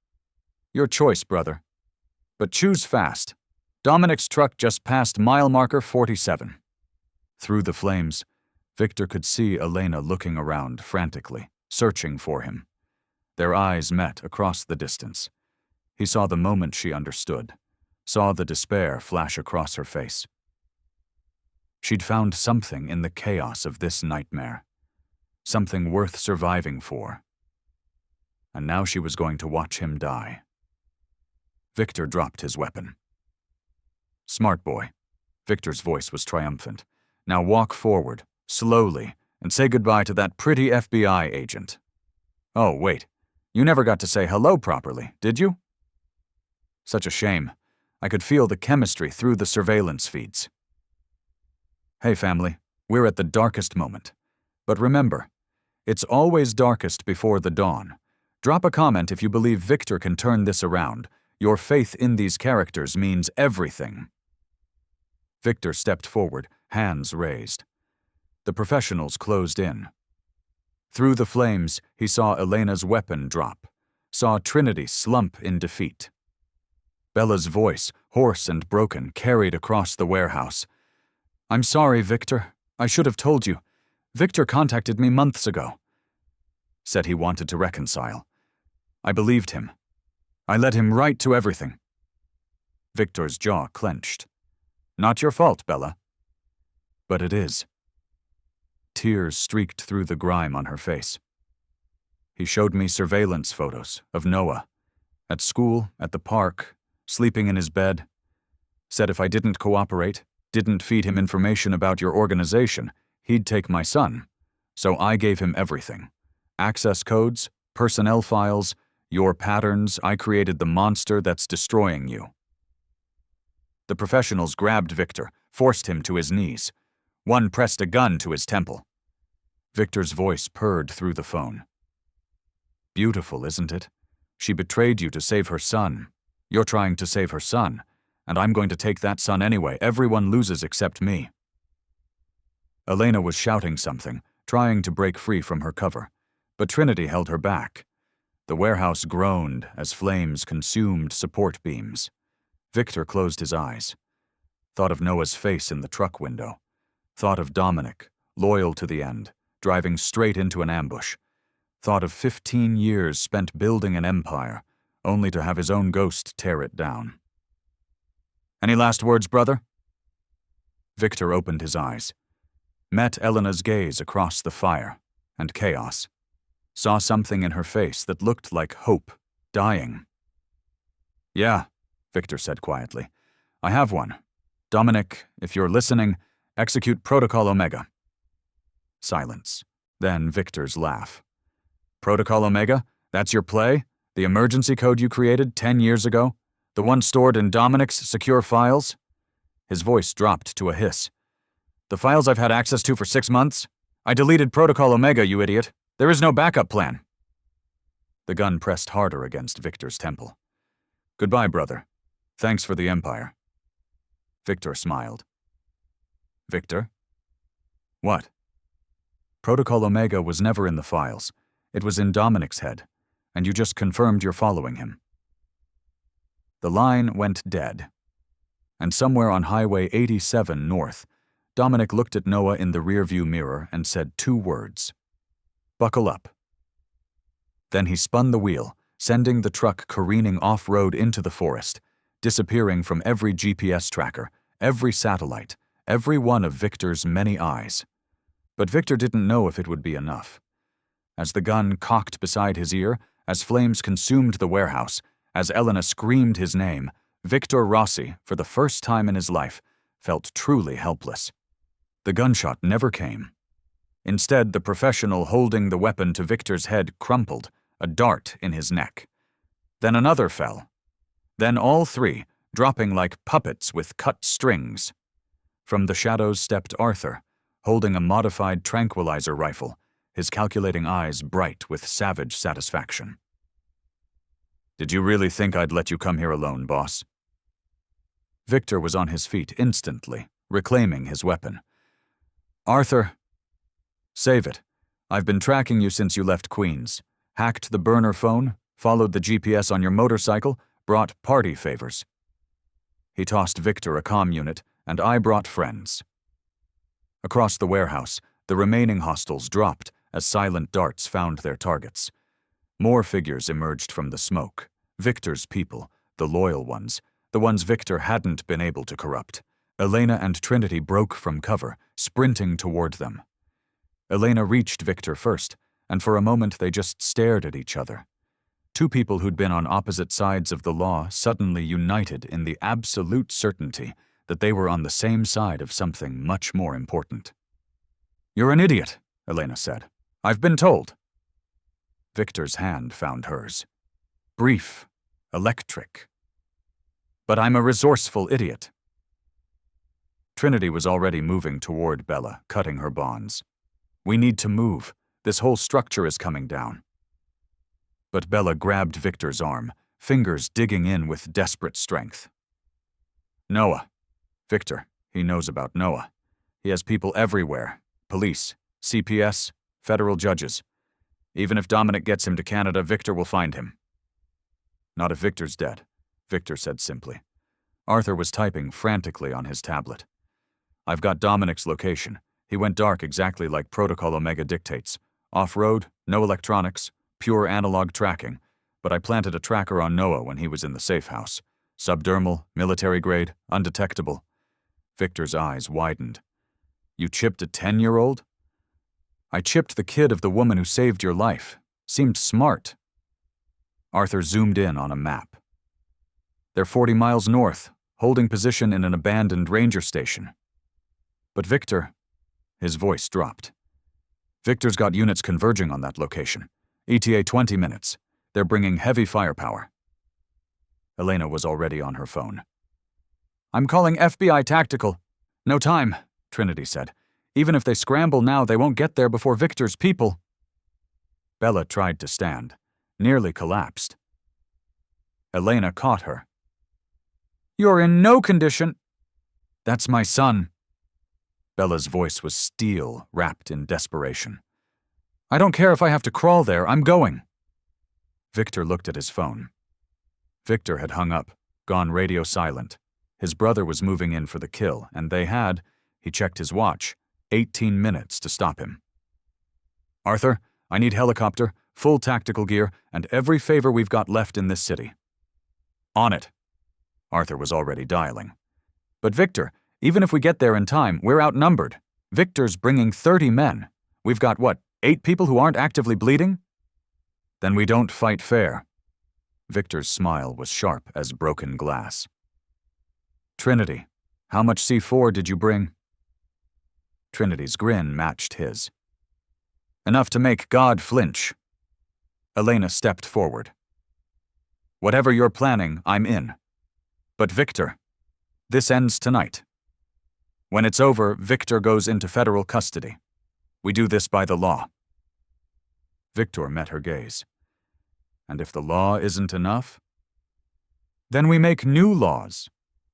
Your choice, brother. But choose fast. Dominic's truck just passed mile marker 47. Through the flames, Viktor could see Elena looking around frantically, searching for him. Their eyes met across the distance. He saw the moment she understood, saw the despair flash across her face. She'd found something in the chaos of this nightmare, something worth surviving for. And now she was going to watch him die. Viktor dropped his weapon. Smart boy. Viktor's voice was triumphant. Now walk forward, slowly, and say goodbye to that pretty FBI agent. Oh, wait. You never got to say hello properly, did you? Such a shame. I could feel the chemistry through the surveillance feeds. Hey, family. We're at the darkest moment. But remember, it's always darkest before the dawn. Drop a comment if you believe Viktor can turn this around. Your faith in these characters means everything. Viktor stepped forward, hands raised. The professionals closed in. Through the flames, he saw Elena's weapon drop, saw Trinity slump in defeat. Bella's voice, hoarse and broken, carried across the warehouse. I'm sorry, Viktor. I should have told you. Viktor contacted me months ago. Said he wanted to reconcile. I believed him. I led him right to everything. Viktor's jaw clenched. Not your fault, Bella. But it is. Tears streaked through the grime on her face. He showed me surveillance photos of Noah, at school, at the park, sleeping in his bed. Said if I didn't cooperate, didn't feed him information about your organization, he'd take my son. So I gave him everything. Access codes, personnel files, your patterns. I created the monster that's destroying you. The professionals grabbed Viktor, forced him to his knees. One pressed a gun to his temple. Viktor's voice purred through the phone. Beautiful, isn't it? She betrayed you to save her son. You're trying to save her son, and I'm going to take that son anyway. Everyone loses except me. Elena was shouting something, trying to break free from her cover, but Trinity held her back. The warehouse groaned as flames consumed support beams. Viktor closed his eyes. Thought of Noah's face in the truck window. Thought of Dominic, loyal to the end, driving straight into an ambush. Thought of 15 years spent building an empire, only to have his own ghost tear it down. Any last words, brother? Viktor opened his eyes, met Elena's gaze across the fire and chaos, saw something in her face that looked like hope, dying. Yeah, Viktor said quietly. I have one. Dominic, if you're listening, execute Protocol Omega. Silence. Then Viktor's laugh. Protocol Omega? That's your play? The emergency code you created 10 years ago? The one stored in Dominic's secure files? His voice dropped to a hiss. The files I've had access to for 6 months? I deleted Protocol Omega, you idiot. There is no backup plan. The gun pressed harder against Viktor's temple. Goodbye, brother. Thanks for the Empire. Viktor smiled. Viktor? What? Protocol Omega was never in the files. It was in Dominic's head, and you just confirmed you're following him. The line went dead, and somewhere on Highway 87 North, Dominic looked at Noah in the rearview mirror and said 2 words. Buckle up. Then he spun the wheel, sending the truck careening off-road into the forest, disappearing from every GPS tracker, every satellite, every one of Viktor's many eyes. But Viktor didn't know if it would be enough. As the gun cocked beside his ear, as flames consumed the warehouse, as Elena screamed his name, Viktor Rossi, for the first time in his life, felt truly helpless. The gunshot never came. Instead, the professional holding the weapon to Viktor's head crumpled, a dart in his neck. Then another fell. Then all 3, dropping like puppets with cut strings. From the shadows stepped Arthur, holding a modified tranquilizer rifle, his calculating eyes bright with savage satisfaction. Did you really think I'd let you come here alone, boss? Viktor was on his feet instantly, reclaiming his weapon. Arthur, save it. I've been tracking you since you left Queens. Hacked the burner phone, followed the GPS on your motorcycle, brought party favors. He tossed Viktor a comm unit, and I brought friends. Across the warehouse, the remaining hostiles dropped as silent darts found their targets. More figures emerged from the smoke. Viktor's people, the loyal ones, the ones Viktor hadn't been able to corrupt. Elena and Trinity broke from cover, sprinting toward them. Elena reached Viktor first, and for a moment they just stared at each other. Two people who'd been on opposite sides of the law suddenly united in the absolute certainty that they were on the same side of something much more important. "You're an idiot," Elena said. "I've been told." Viktor's hand found hers. Brief, electric. "But I'm a resourceful idiot." Trinity was already moving toward Bella, cutting her bonds. "We need to move. This whole structure is coming down." But Bella grabbed Viktor's arm, fingers digging in with desperate strength. "Noah. Viktor, he knows about Noah. He has people everywhere. Police, CPS, federal judges. Even if Dominic gets him to Canada, Viktor will find him." "Not if Viktor's dead," Viktor said simply. Arthur was typing frantically on his tablet. "I've got Dominic's location. He went dark exactly like Protocol Omega dictates. Off-road, no electronics, pure analog tracking, but I planted a tracker on Noah when he was in the safe house. Subdermal, military grade, undetectable." Viktor's eyes widened. "You chipped a 10-year-old? "I chipped the kid of the woman who saved your life. Seemed smart." Arthur zoomed in on a map. "They're 40 miles north, holding position in an abandoned ranger station." "But Viktor..." His voice dropped. "Viktor's got units converging on that location. ETA 20 minutes. They're bringing heavy firepower." Elena was already on her phone. "I'm calling FBI Tactical." "No time," Trinity said. "Even if they scramble now, they won't get there before Viktor's people." Bella tried to stand, nearly collapsed. Elena caught her. "You're in no condition." "That's my son." Bella's voice was steel, wrapped in desperation. "I don't care if I have to crawl there, I'm going." Viktor looked at his phone. Viktor had hung up, gone radio silent. His brother was moving in for the kill, and they had, he checked his watch, 18 minutes to stop him. "Arthur, I need helicopter, full tactical gear, and every favor we've got left in this city." "On it." Arthur was already dialing. "But Viktor, even if we get there in time, we're outnumbered. Viktor's bringing 30 men. We've got, 8 people who aren't actively bleeding?" "Then we don't fight fair." Viktor's smile was sharp as broken glass. "Trinity, how much C4 did you bring?" Trinity's grin matched his. "Enough to make God flinch." Elena stepped forward. "Whatever you're planning, I'm in. But Viktor, this ends tonight. When it's over, Viktor goes into federal custody. We do this by the law." Viktor met her gaze. "And if the law isn't enough?" "Then we make new laws."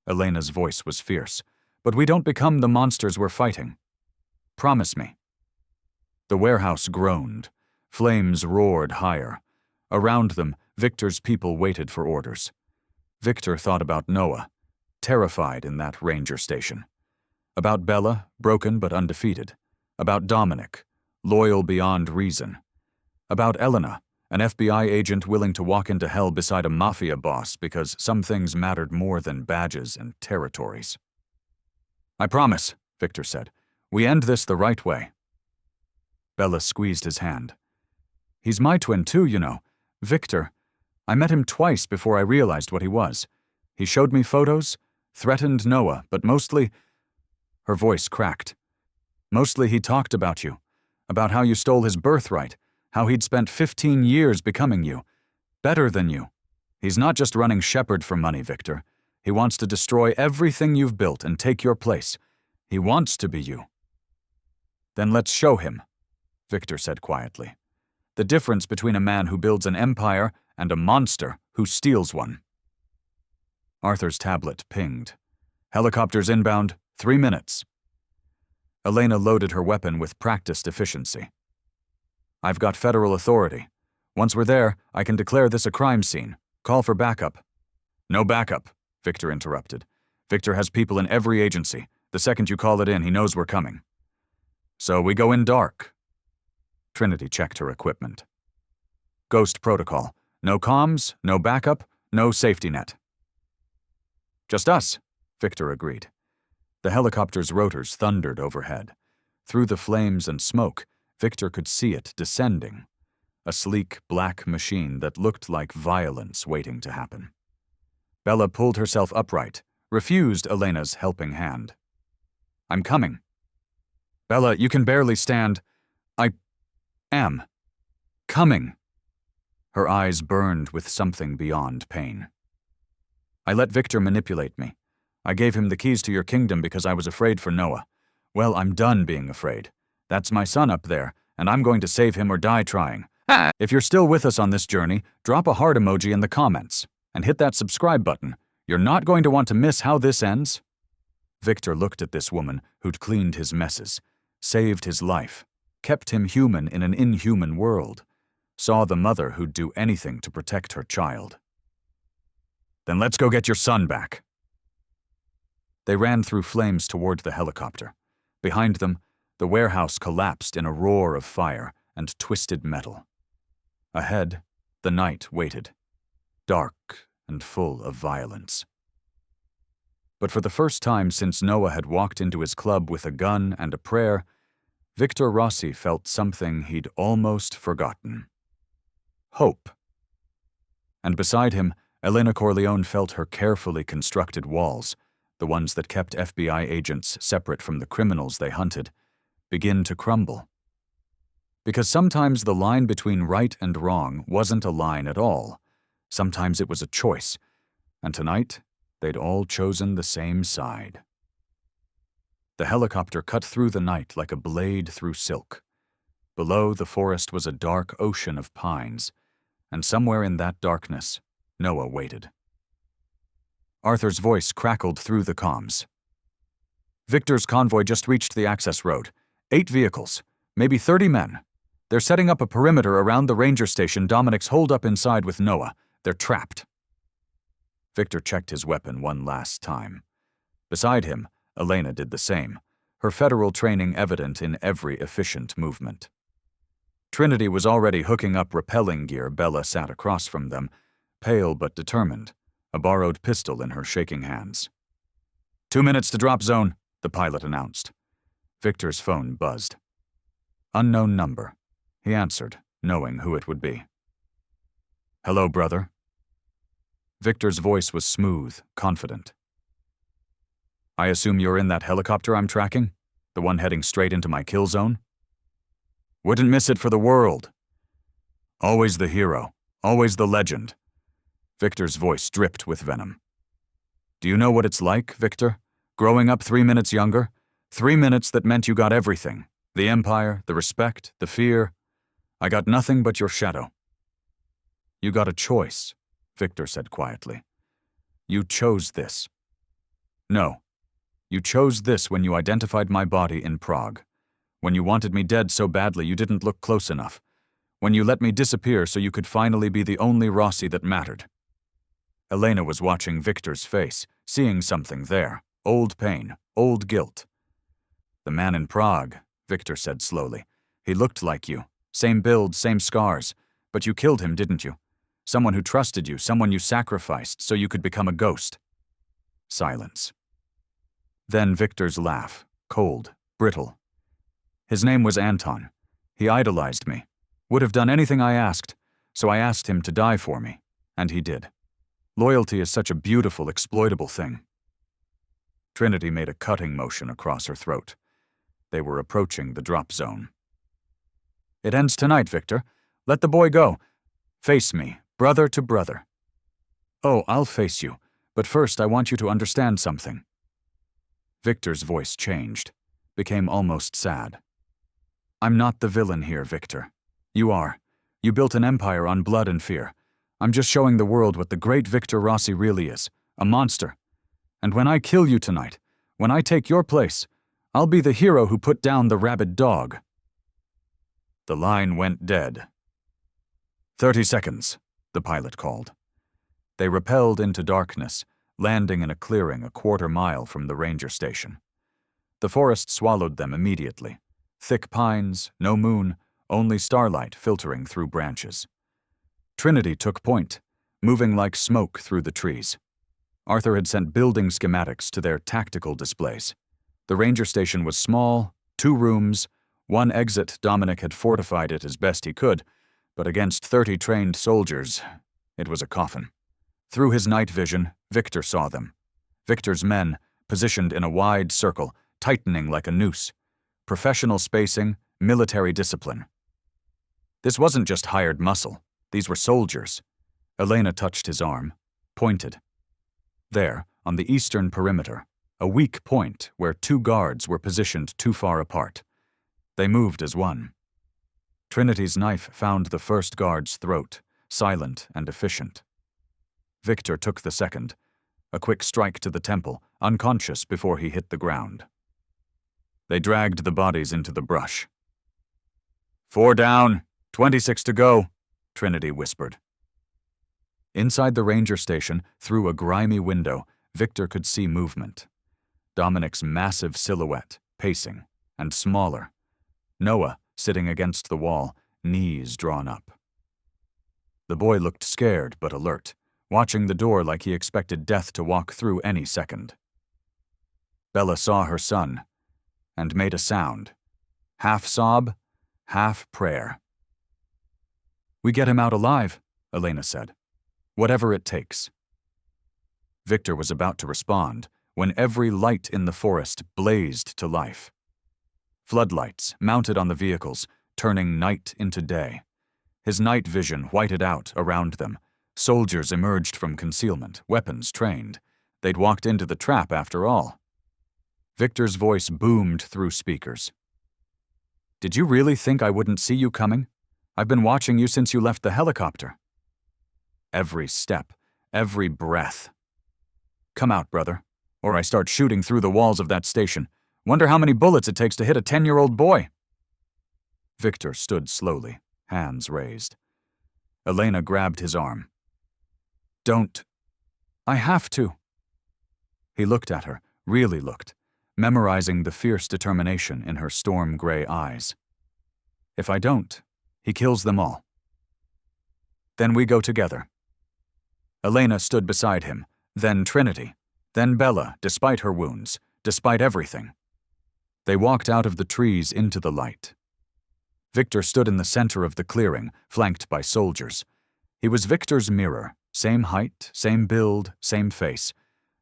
Elena's voice was fierce. "But we don't become the monsters we're fighting. Promise me." The warehouse groaned. Flames roared higher. Around them, Viktor's people waited for orders. Viktor thought about Noah, terrified in that ranger station. About Bella, broken but undefeated. About Dominic, loyal beyond reason. About Elena, an FBI agent willing to walk into hell beside a Mafia boss because some things mattered more than badges and territories. "I promise," Viktor said. "We end this the right way." Bella squeezed his hand. "He's my twin too, you know. Viktor. I met him twice before I realized what he was. He showed me photos, threatened Noah, but mostly..." Her voice cracked. "Mostly he talked about you, about how you stole his birthright, how he'd spent 15 years becoming you, better than you. He's not just running Shepherd for money, Viktor. He wants to destroy everything you've built and take your place. He wants to be you." "Then let's show him," Viktor said quietly. "The difference between a man who builds an empire and a monster who steals one." Arthur's tablet pinged. "Helicopters inbound, 3 minutes." Elena loaded her weapon with practiced efficiency. "I've got federal authority. Once we're there, I can declare this a crime scene. Call for backup." "No backup," Viktor interrupted. "Viktor has people in every agency. The second you call it in, he knows we're coming." "So we go in dark." Trinity checked her equipment. "Ghost protocol. No comms, no backup, no safety net." "Just us," Viktor agreed. The helicopter's rotors thundered overhead. Through the flames and smoke, Viktor could see it descending. A sleek, black machine that looked like violence waiting to happen. Bella pulled herself upright, refused Elena's helping hand. "I'm coming." "Bella, you can barely stand." "I am coming." Her eyes burned with something beyond pain. "I let Viktor manipulate me. I gave him the keys to your kingdom because I was afraid for Noah. Well, I'm done being afraid. That's my son up there, and I'm going to save him or die trying. If you're still with us on this journey, drop a heart emoji in the comments, and hit that subscribe button. You're not going to want to miss how this ends." Viktor looked at this woman who'd cleaned his messes, saved his life, kept him human in an inhuman world, saw the mother who'd do anything to protect her child. "Then let's go get your son back." They ran through flames toward the helicopter. Behind them, the warehouse collapsed in a roar of fire and twisted metal. Ahead, the night waited, dark and full of violence. But for the first time since Noah had walked into his club with a gun and a prayer, Viktor Rossi felt something he'd almost forgotten. Hope. And beside him, Elena Corleone felt her carefully constructed walls, the ones that kept FBI agents separate from the criminals they hunted, begin to crumble. Because sometimes the line between right and wrong wasn't a line at all. Sometimes it was a choice, and tonight they'd all chosen the same side. The helicopter cut through the night like a blade through silk. Below, the forest was a dark ocean of pines, and somewhere in that darkness, Noah waited. Arthur's voice crackled through the comms. "Viktor's convoy just reached the access road. 8 vehicles, maybe 30 men. They're setting up a perimeter around the ranger station Dominic's holed up inside with Noah. They're trapped." Viktor checked his weapon one last time. Beside him, Elena did the same, her federal training evident in every efficient movement. Trinity was already hooking up rappelling gear. Bella sat across from them, pale but determined, a borrowed pistol in her shaking hands. 2 minutes to drop zone, the pilot announced. Viktor's phone buzzed. Unknown number. He answered, knowing who it would be. "Hello, brother." Viktor's voice was smooth, confident. "I assume you're in that helicopter I'm tracking? The one heading straight into my kill zone?" "Wouldn't miss it for the world." "Always the hero, always the legend." Viktor's voice dripped with venom. "Do you know what it's like, Viktor? Growing up 3 minutes younger? 3 minutes that meant you got everything. The empire, the respect, the fear. I got nothing but your shadow." "You got a choice," Viktor said quietly. "You chose this." "No. You chose this when you identified my body in Prague. When you wanted me dead so badly you didn't look close enough. When you let me disappear so you could finally be the only Rossi that mattered." Elena was watching Viktor's face, seeing something there. Old pain, old guilt. "The man in Prague," Viktor said slowly. "He looked like you. Same build, same scars. But you killed him, didn't you? Someone who trusted you, someone you sacrificed so you could become a ghost." Silence. Then Viktor's laugh, cold, brittle. "His name was Anton. He idolized me. Would have done anything I asked, so I asked him to die for me. And he did. Loyalty is such a beautiful, exploitable thing." Trinity made a cutting motion across her throat. They were approaching the drop zone. "It ends tonight, Viktor. Let the boy go. Face me, brother to brother." "Oh, I'll face you, but first I want you to understand something." Viktor's voice changed, became almost sad. "I'm not the villain here, Viktor. You are. You built an empire on blood and fear. I'm just showing the world what the great Viktor Rossi really is, a monster. And when I kill you tonight, when I take your place, I'll be the hero who put down the rabid dog." The line went dead. 30 seconds, the pilot called. They rappelled into darkness, landing in a clearing a quarter-mile from the ranger station. The forest swallowed them immediately. Thick pines, no moon, only starlight filtering through branches. Trinity took point, moving like smoke through the trees. Arthur had sent building schematics to their tactical displays. The ranger station was small, 2 rooms, 1 exit. Dominic had fortified it as best he could, but against 30 trained soldiers, it was a coffin. Through his night vision, Viktor saw them. Viktor's men, positioned in a wide circle, tightening like a noose. Professional spacing, military discipline. This wasn't just hired muscle. These were soldiers. Elena touched his arm, pointed. There, on the eastern perimeter, a weak point where 2 guards were positioned too far apart. They moved as one. Trinity's knife found the first guard's throat, silent and efficient. Viktor took the second, a quick strike to the temple, unconscious before he hit the ground. They dragged the bodies into the brush. 4 down, 26 to go, Trinity whispered. Inside the ranger station, through a grimy window, Viktor could see movement. Dominic's massive silhouette, pacing, and smaller. Noah, sitting against the wall, knees drawn up. The boy looked scared but alert, watching the door like he expected death to walk through any second. Bella saw her son, and made a sound, half sob, half prayer. "We get him out alive," Elena said. "Whatever it takes." Viktor was about to respond when every light in the forest blazed to life. Floodlights mounted on the vehicles, turning night into day. His night vision whited out around them. Soldiers emerged from concealment, weapons trained. They'd walked into the trap after all. Viktor's voice boomed through speakers. "Did you really think I wouldn't see you coming? I've been watching you since you left the helicopter." Every step, every breath. "Come out, brother, or I start shooting through the walls of that station. Wonder how many bullets it takes to hit a 10-year-old boy." Viktor stood slowly, hands raised. Elena grabbed his arm. "Don't. I have to." He looked at her, really looked, memorizing the fierce determination in her storm-gray eyes. "If I don't, he kills them all." "Then we go together." Elena stood beside him, then Trinity, then Bella, despite her wounds, despite everything. They walked out of the trees into the light. Viktor stood in the center of the clearing, flanked by soldiers. He was Viktor's mirror, same height, same build, same face.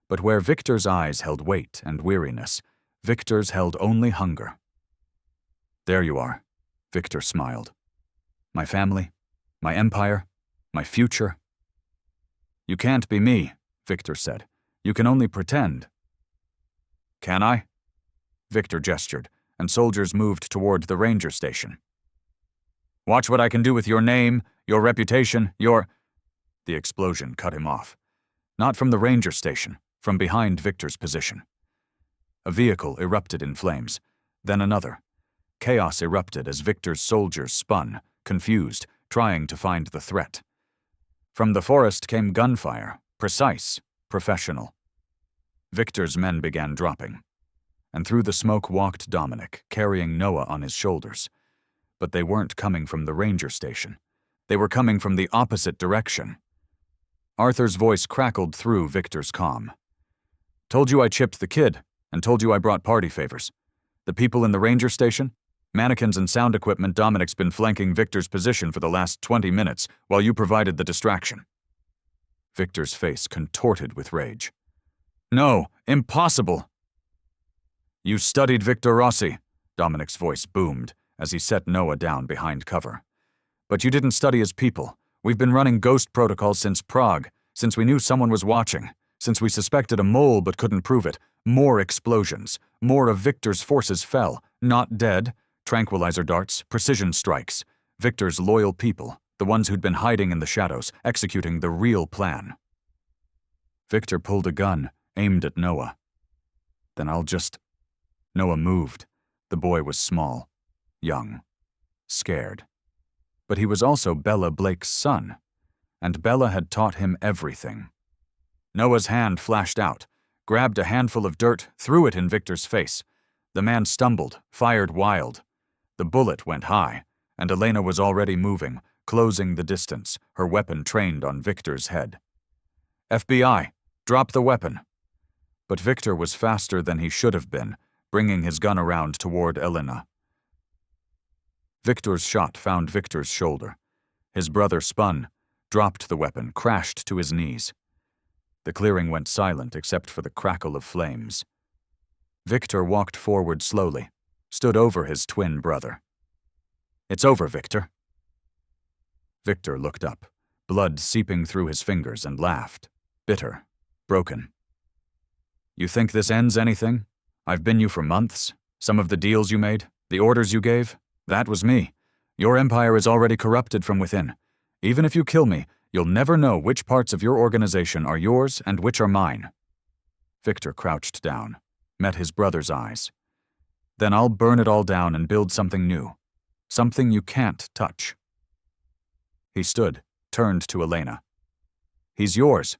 But where Viktor's eyes held weight and weariness, Viktor's held only hunger. "There you are," Viktor smiled. "My family, my empire, my future." "You can't be me," Viktor said. "You can only pretend." "Can I?" Viktor gestured, and soldiers moved toward the ranger station. "Watch what I can do with your name, your reputation, your—" The explosion cut him off. Not from the ranger station, from behind Viktor's position. A vehicle erupted in flames, then another. Chaos erupted as Viktor's soldiers spun, confused, trying to find the threat. From the forest came gunfire, precise, professional. Viktor's men began dropping, and through the smoke walked Dominic, carrying Noah on his shoulders. But they weren't coming from the ranger station. They were coming from the opposite direction. Arthur's voice crackled through Viktor's calm. "Told you I chipped the kid, and told you I brought party favors. The people in the ranger station? Mannequins and sound equipment. Dominic's been flanking Viktor's position for the last 20 minutes, while you provided the distraction." Viktor's face contorted with rage. "No, impossible!" "You studied Viktor Rossi," Dominic's voice boomed as he set Noah down behind cover. "But you didn't study his people. We've been running ghost protocols since Prague, since we knew someone was watching, since we suspected a mole but couldn't prove it. More explosions. More of Viktor's forces fell, not dead. Tranquilizer darts, precision strikes. Viktor's loyal people, the ones who'd been hiding in the shadows, executing the real plan." Viktor pulled a gun, aimed at Noah. "Then I'll just—" Noah moved. The boy was small, young, scared. But he was also Bella Blake's son, and Bella had taught him everything. Noah's hand flashed out, grabbed a handful of dirt, threw it in Viktor's face. The man stumbled, fired wild. The bullet went high, and Elena was already moving, closing the distance, her weapon trained on Viktor's head. FBI, drop the weapon. But Viktor was faster than he should have been, bringing his gun around toward Elena. Viktor's shot found Viktor's shoulder. His brother spun, dropped the weapon, crashed to his knees. The clearing went silent except for the crackle of flames. Viktor walked forward slowly, stood over his twin brother. "It's over, Viktor." Viktor looked up, blood seeping through his fingers, and laughed, bitter, broken. "You think this ends anything? I've been you for months. Some of the deals you made, the orders you gave, that was me. Your empire is already corrupted from within. Even if you kill me, you'll never know which parts of your organization are yours and which are mine." Viktor crouched down, met his brother's eyes. "Then I'll burn it all down and build something new. Something you can't touch." He stood, turned to Elena. "He's yours.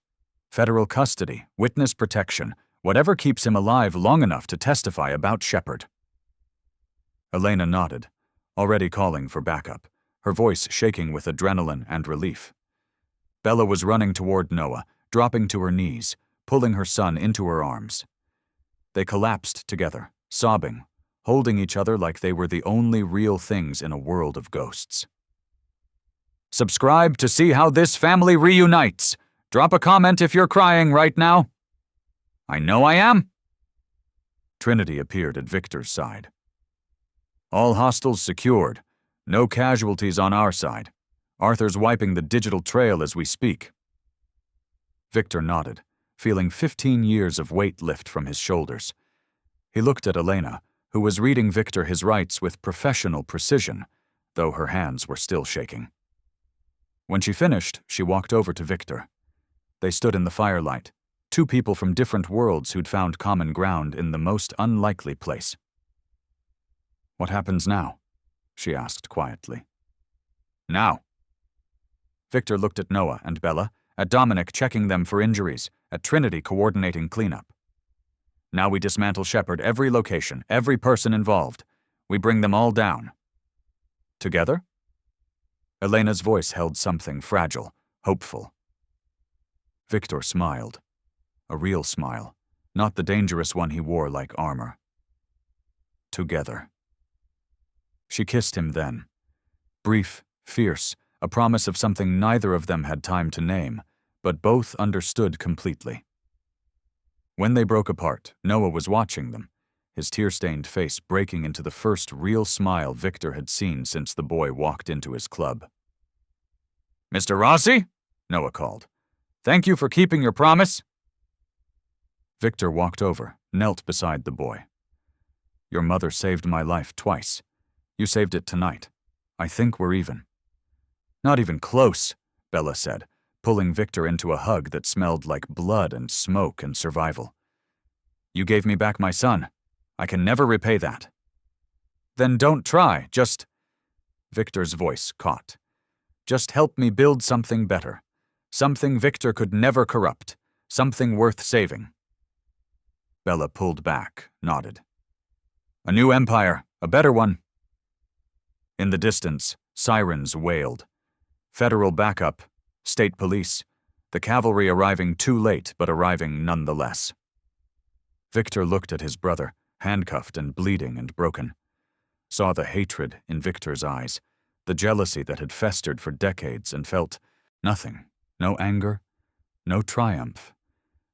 Federal custody, witness protection, whatever keeps him alive long enough to testify about Shepard." Elena nodded, already calling for backup, her voice shaking with adrenaline and relief. Bella was running toward Noah, dropping to her knees, pulling her son into her arms. They collapsed together, sobbing, holding each other like they were the only real things in a world of ghosts. Subscribe to see how this family reunites. Drop a comment if you're crying right now. I know I am. Trinity appeared at Viktor's side. All hostiles secured. No casualties on our side. Arthur's wiping the digital trail as we speak. Viktor nodded, feeling 15 years of weight lift from his shoulders. He looked at Elena, who was reading Viktor his rights with professional precision, though her hands were still shaking. When she finished, she walked over to Viktor. They stood in the firelight, two people from different worlds who'd found common ground in the most unlikely place. "What happens now?" she asked quietly. "Now." Viktor looked at Noah and Bella, at Dominic checking them for injuries, at Trinity coordinating cleanup. "Now we dismantle Shepard, every location, every person involved. We bring them all down." "Together?" Elena's voice held something fragile, hopeful. Viktor smiled. A real smile, not the dangerous one he wore like armor. "Together." She kissed him then. Brief, fierce, a promise of something neither of them had time to name, but both understood completely. When they broke apart, Noah was watching them, his tear-stained face breaking into the first real smile Viktor had seen since the boy walked into his club. "Mr. Rossi?" Noah called. "Thank you for keeping your promise." Viktor walked over, knelt beside the boy. "Your mother saved my life twice. You saved it tonight. I think we're even." "Not even close," Bella said, pulling Viktor into a hug that smelled like blood and smoke and survival. "You gave me back my son. I can never repay that." "Then don't try, just—" Viktor's voice caught. "Just help me build something better. Something Viktor could never corrupt. Something worth saving." Bella pulled back, nodded. "A new empire, a better one." In the distance, sirens wailed. Federal backup, state police, the cavalry arriving too late but arriving nonetheless. Viktor looked at his brother, handcuffed and bleeding and broken. Saw the hatred in Viktor's eyes, the jealousy that had festered for decades, and felt nothing, no anger, no triumph,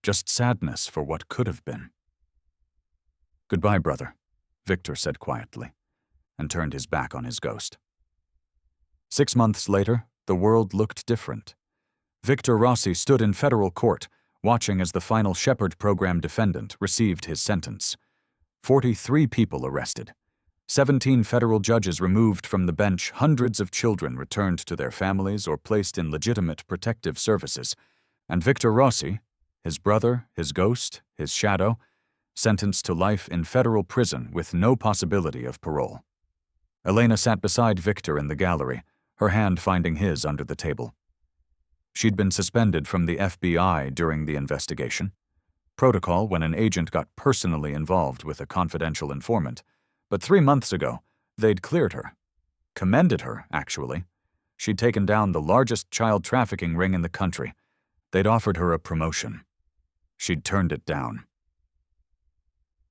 just sadness for what could have been. "Goodbye, brother," Viktor said quietly, and turned his back on his ghost. 6 months later, the world looked different. Viktor Rossi stood in federal court, watching as the final Shepard program defendant received his sentence. 43 people arrested. 17 federal judges removed from the bench, hundreds of children returned to their families or placed in legitimate protective services, and Viktor Rossi, his brother, his ghost, his shadow, sentenced to life in federal prison with no possibility of parole. Elena sat beside Viktor in the gallery, her hand finding his under the table. She'd been suspended from the FBI during the investigation. Protocol when an agent got personally involved with a confidential informant. But 3 months ago, they'd cleared her. Commended her, actually. She'd taken down the largest child trafficking ring in the country. They'd offered her a promotion. She'd turned it down.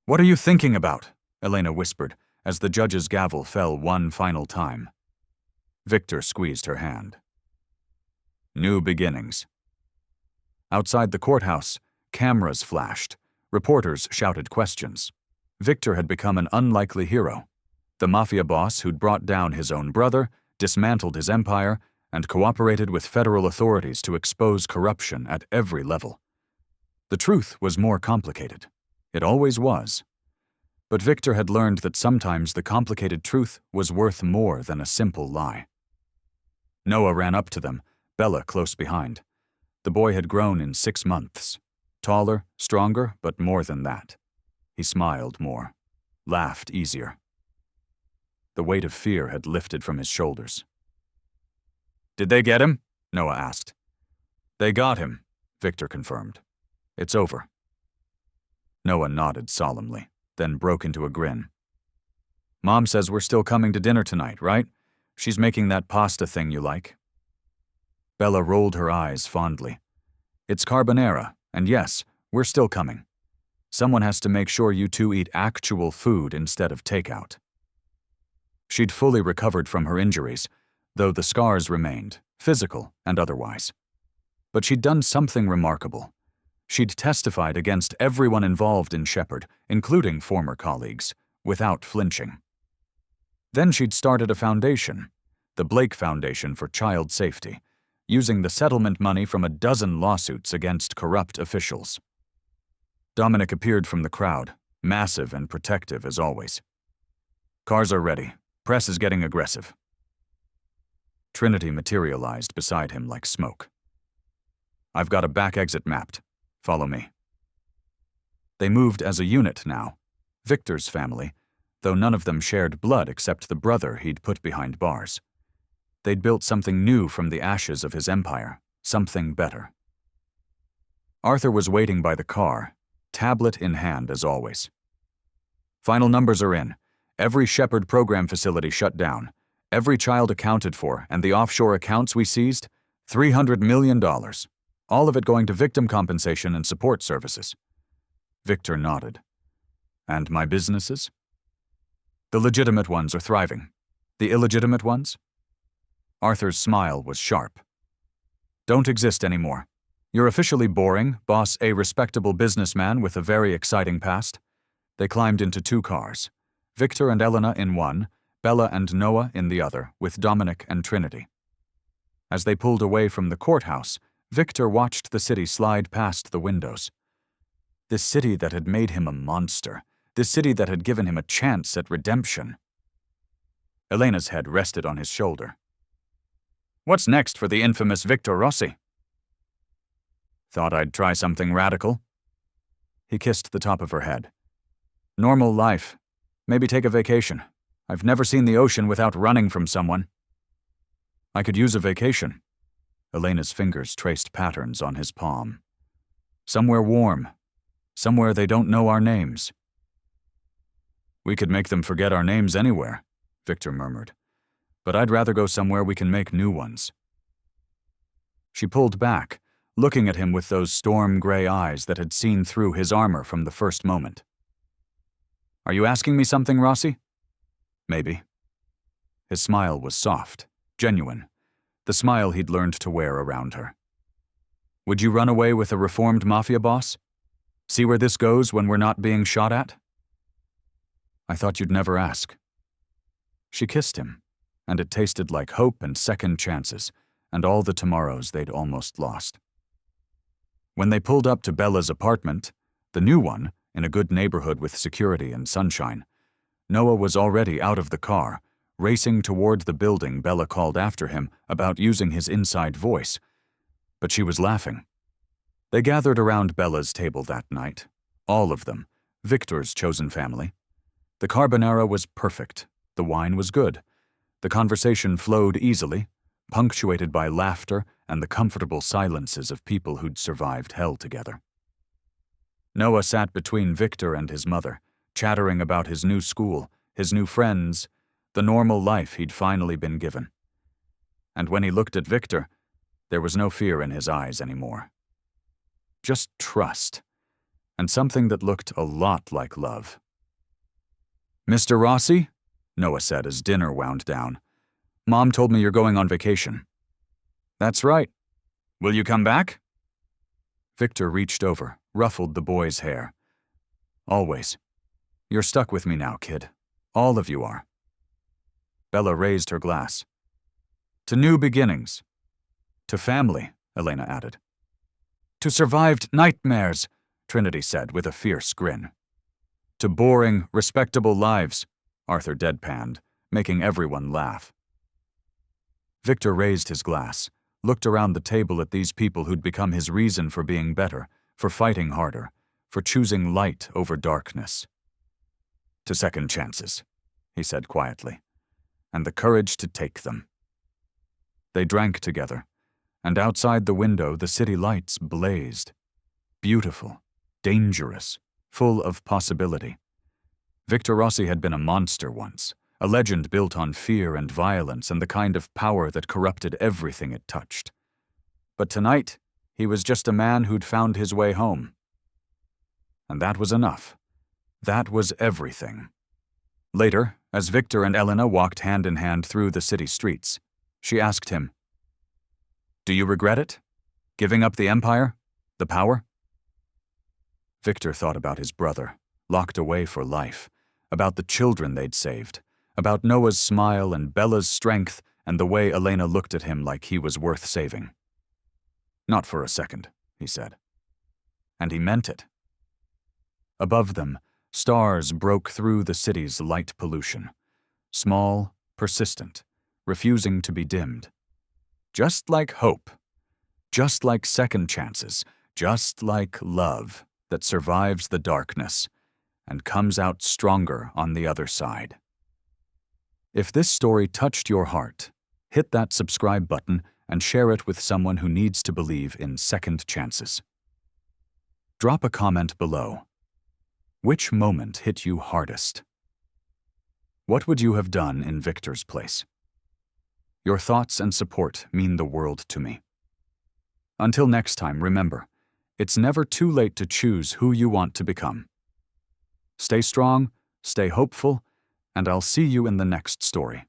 "What are you thinking about?" Elena whispered as the judge's gavel fell one final time. Viktor squeezed her hand. New beginnings. Outside the courthouse, cameras flashed. Reporters shouted questions. Viktor had become an unlikely hero. The Mafia boss who'd brought down his own brother, dismantled his empire, and cooperated with federal authorities to expose corruption at every level. The truth was more complicated. It always was. But Viktor had learned that sometimes the complicated truth was worth more than a simple lie. Noah ran up to them, Bella close behind. The boy had grown in 6 months. Taller, stronger, but more than that. He smiled more, laughed easier. The weight of fear had lifted from his shoulders. "Did they get him?" Noah asked. "They got him," Viktor confirmed. "It's over." Noah nodded solemnly, then broke into a grin. "Mom says we're still coming to dinner tonight, right? She's making that pasta thing you like." Bella rolled her eyes fondly. "It's carbonara, and yes, we're still coming. Someone has to make sure you two eat actual food instead of takeout." She'd fully recovered from her injuries, though the scars remained, physical and otherwise. But she'd done something remarkable. She'd testified against everyone involved in Shepherd, including former colleagues, without flinching. Then she'd started a foundation, the Blake Foundation for Child Safety, using the settlement money from a dozen lawsuits against corrupt officials. Dominic appeared from the crowd, massive and protective as always. "Cars are ready. Press is getting aggressive." Trinity materialized beside him like smoke. "I've got a back exit mapped. Follow me." They moved as a unit now, Viktor's family, though none of them shared blood except the brother he'd put behind bars. They'd built something new from the ashes of his empire, something better. Arthur was waiting by the car, tablet in hand as always. "Final numbers are in. Every Shepherd program facility shut down. Every child accounted for, and the offshore accounts we seized, $300 million. All of it going to victim compensation and support services." Viktor nodded. "And my businesses?" "The legitimate ones are thriving. The illegitimate ones?" Arthur's smile was sharp. "Don't exist anymore. You're officially boring, boss a respectable businessman with a very exciting past." They climbed into 2 cars. Viktor and Elena in one, Bella and Noah in the other, with Dominic and Trinity. As they pulled away from the courthouse, Viktor watched the city slide past the windows. This city that had made him a monster, this city that had given him a chance at redemption. Elena's head rested on his shoulder. "What's next for the infamous Viktor Rossi?" "Thought I'd try something radical." He kissed the top of her head. "Normal life. Maybe take a vacation. I've never seen the ocean without running from someone." "I could use a vacation." Elena's fingers traced patterns on his palm. "Somewhere warm. Somewhere they don't know our names." "We could make them forget our names anywhere," Viktor murmured. "But I'd rather go somewhere we can make new ones." She pulled back, looking at him with those storm-gray eyes that had seen through his armor from the first moment. "Are you asking me something, Rossi?" "Maybe." His smile was soft, genuine, the smile he'd learned to wear around her. "Would you run away with a reformed Mafia boss? See where this goes when we're not being shot at?" "I thought you'd never ask." She kissed him, and it tasted like hope and second chances, and all the tomorrows they'd almost lost. When they pulled up to Bella's apartment, the new one, in a good neighborhood with security and sunshine, Noah was already out of the car, racing toward the building Bella called after him about using his inside voice. But she was laughing. They gathered around Bella's table that night, all of them, Viktor's chosen family. The carbonara was perfect, the wine was good, the conversation flowed easily, punctuated by laughter and the comfortable silences of people who'd survived hell together. Noah sat between Viktor and his mother, chattering about his new school, his new friends, the normal life he'd finally been given. And when he looked at Viktor, there was no fear in his eyes anymore. Just trust, and something that looked a lot like love. "Mr. Rossi?" Noah said as dinner wound down. "Mom told me you're going on vacation." "That's right. Will you come back?" Viktor reached over, ruffled the boy's hair. "Always. You're stuck with me now, kid. All of you are." Bella raised her glass. "To new beginnings. To family," Elena added. "To survived nightmares," Trinity said with a fierce grin. "To boring, respectable lives," Arthur deadpanned, making everyone laugh. Viktor raised his glass, looked around the table at these people who'd become his reason for being better, for fighting harder, for choosing light over darkness. "To second chances," he said quietly, "and the courage to take them." They drank together, and outside the window the city lights blazed. Beautiful, dangerous, full of possibility. Viktor Rossi had been a monster once, a legend built on fear and violence and the kind of power that corrupted everything it touched. But tonight, he was just a man who'd found his way home. And that was enough. That was everything. Later, as Viktor and Elena walked hand in hand through the city streets, she asked him, "Do you regret it? Giving up the empire? The power?" Viktor thought about his brother, locked away for life, about the children they'd saved, about Noah's smile and Bella's strength and the way Elena looked at him like he was worth saving. "Not for a second," he said. And he meant it. Above them, stars broke through the city's light pollution. Small, persistent, refusing to be dimmed. Just like hope. Just like second chances. Just like love that survives the darkness and comes out stronger on the other side. If this story touched your heart, hit that subscribe button and share it with someone who needs to believe in second chances. Drop a comment below. Which moment hit you hardest? What would you have done in Viktor's place? Your thoughts and support mean the world to me. Until next time, remember, it's never too late to choose who you want to become. Stay strong, stay hopeful, and I'll see you in the next story.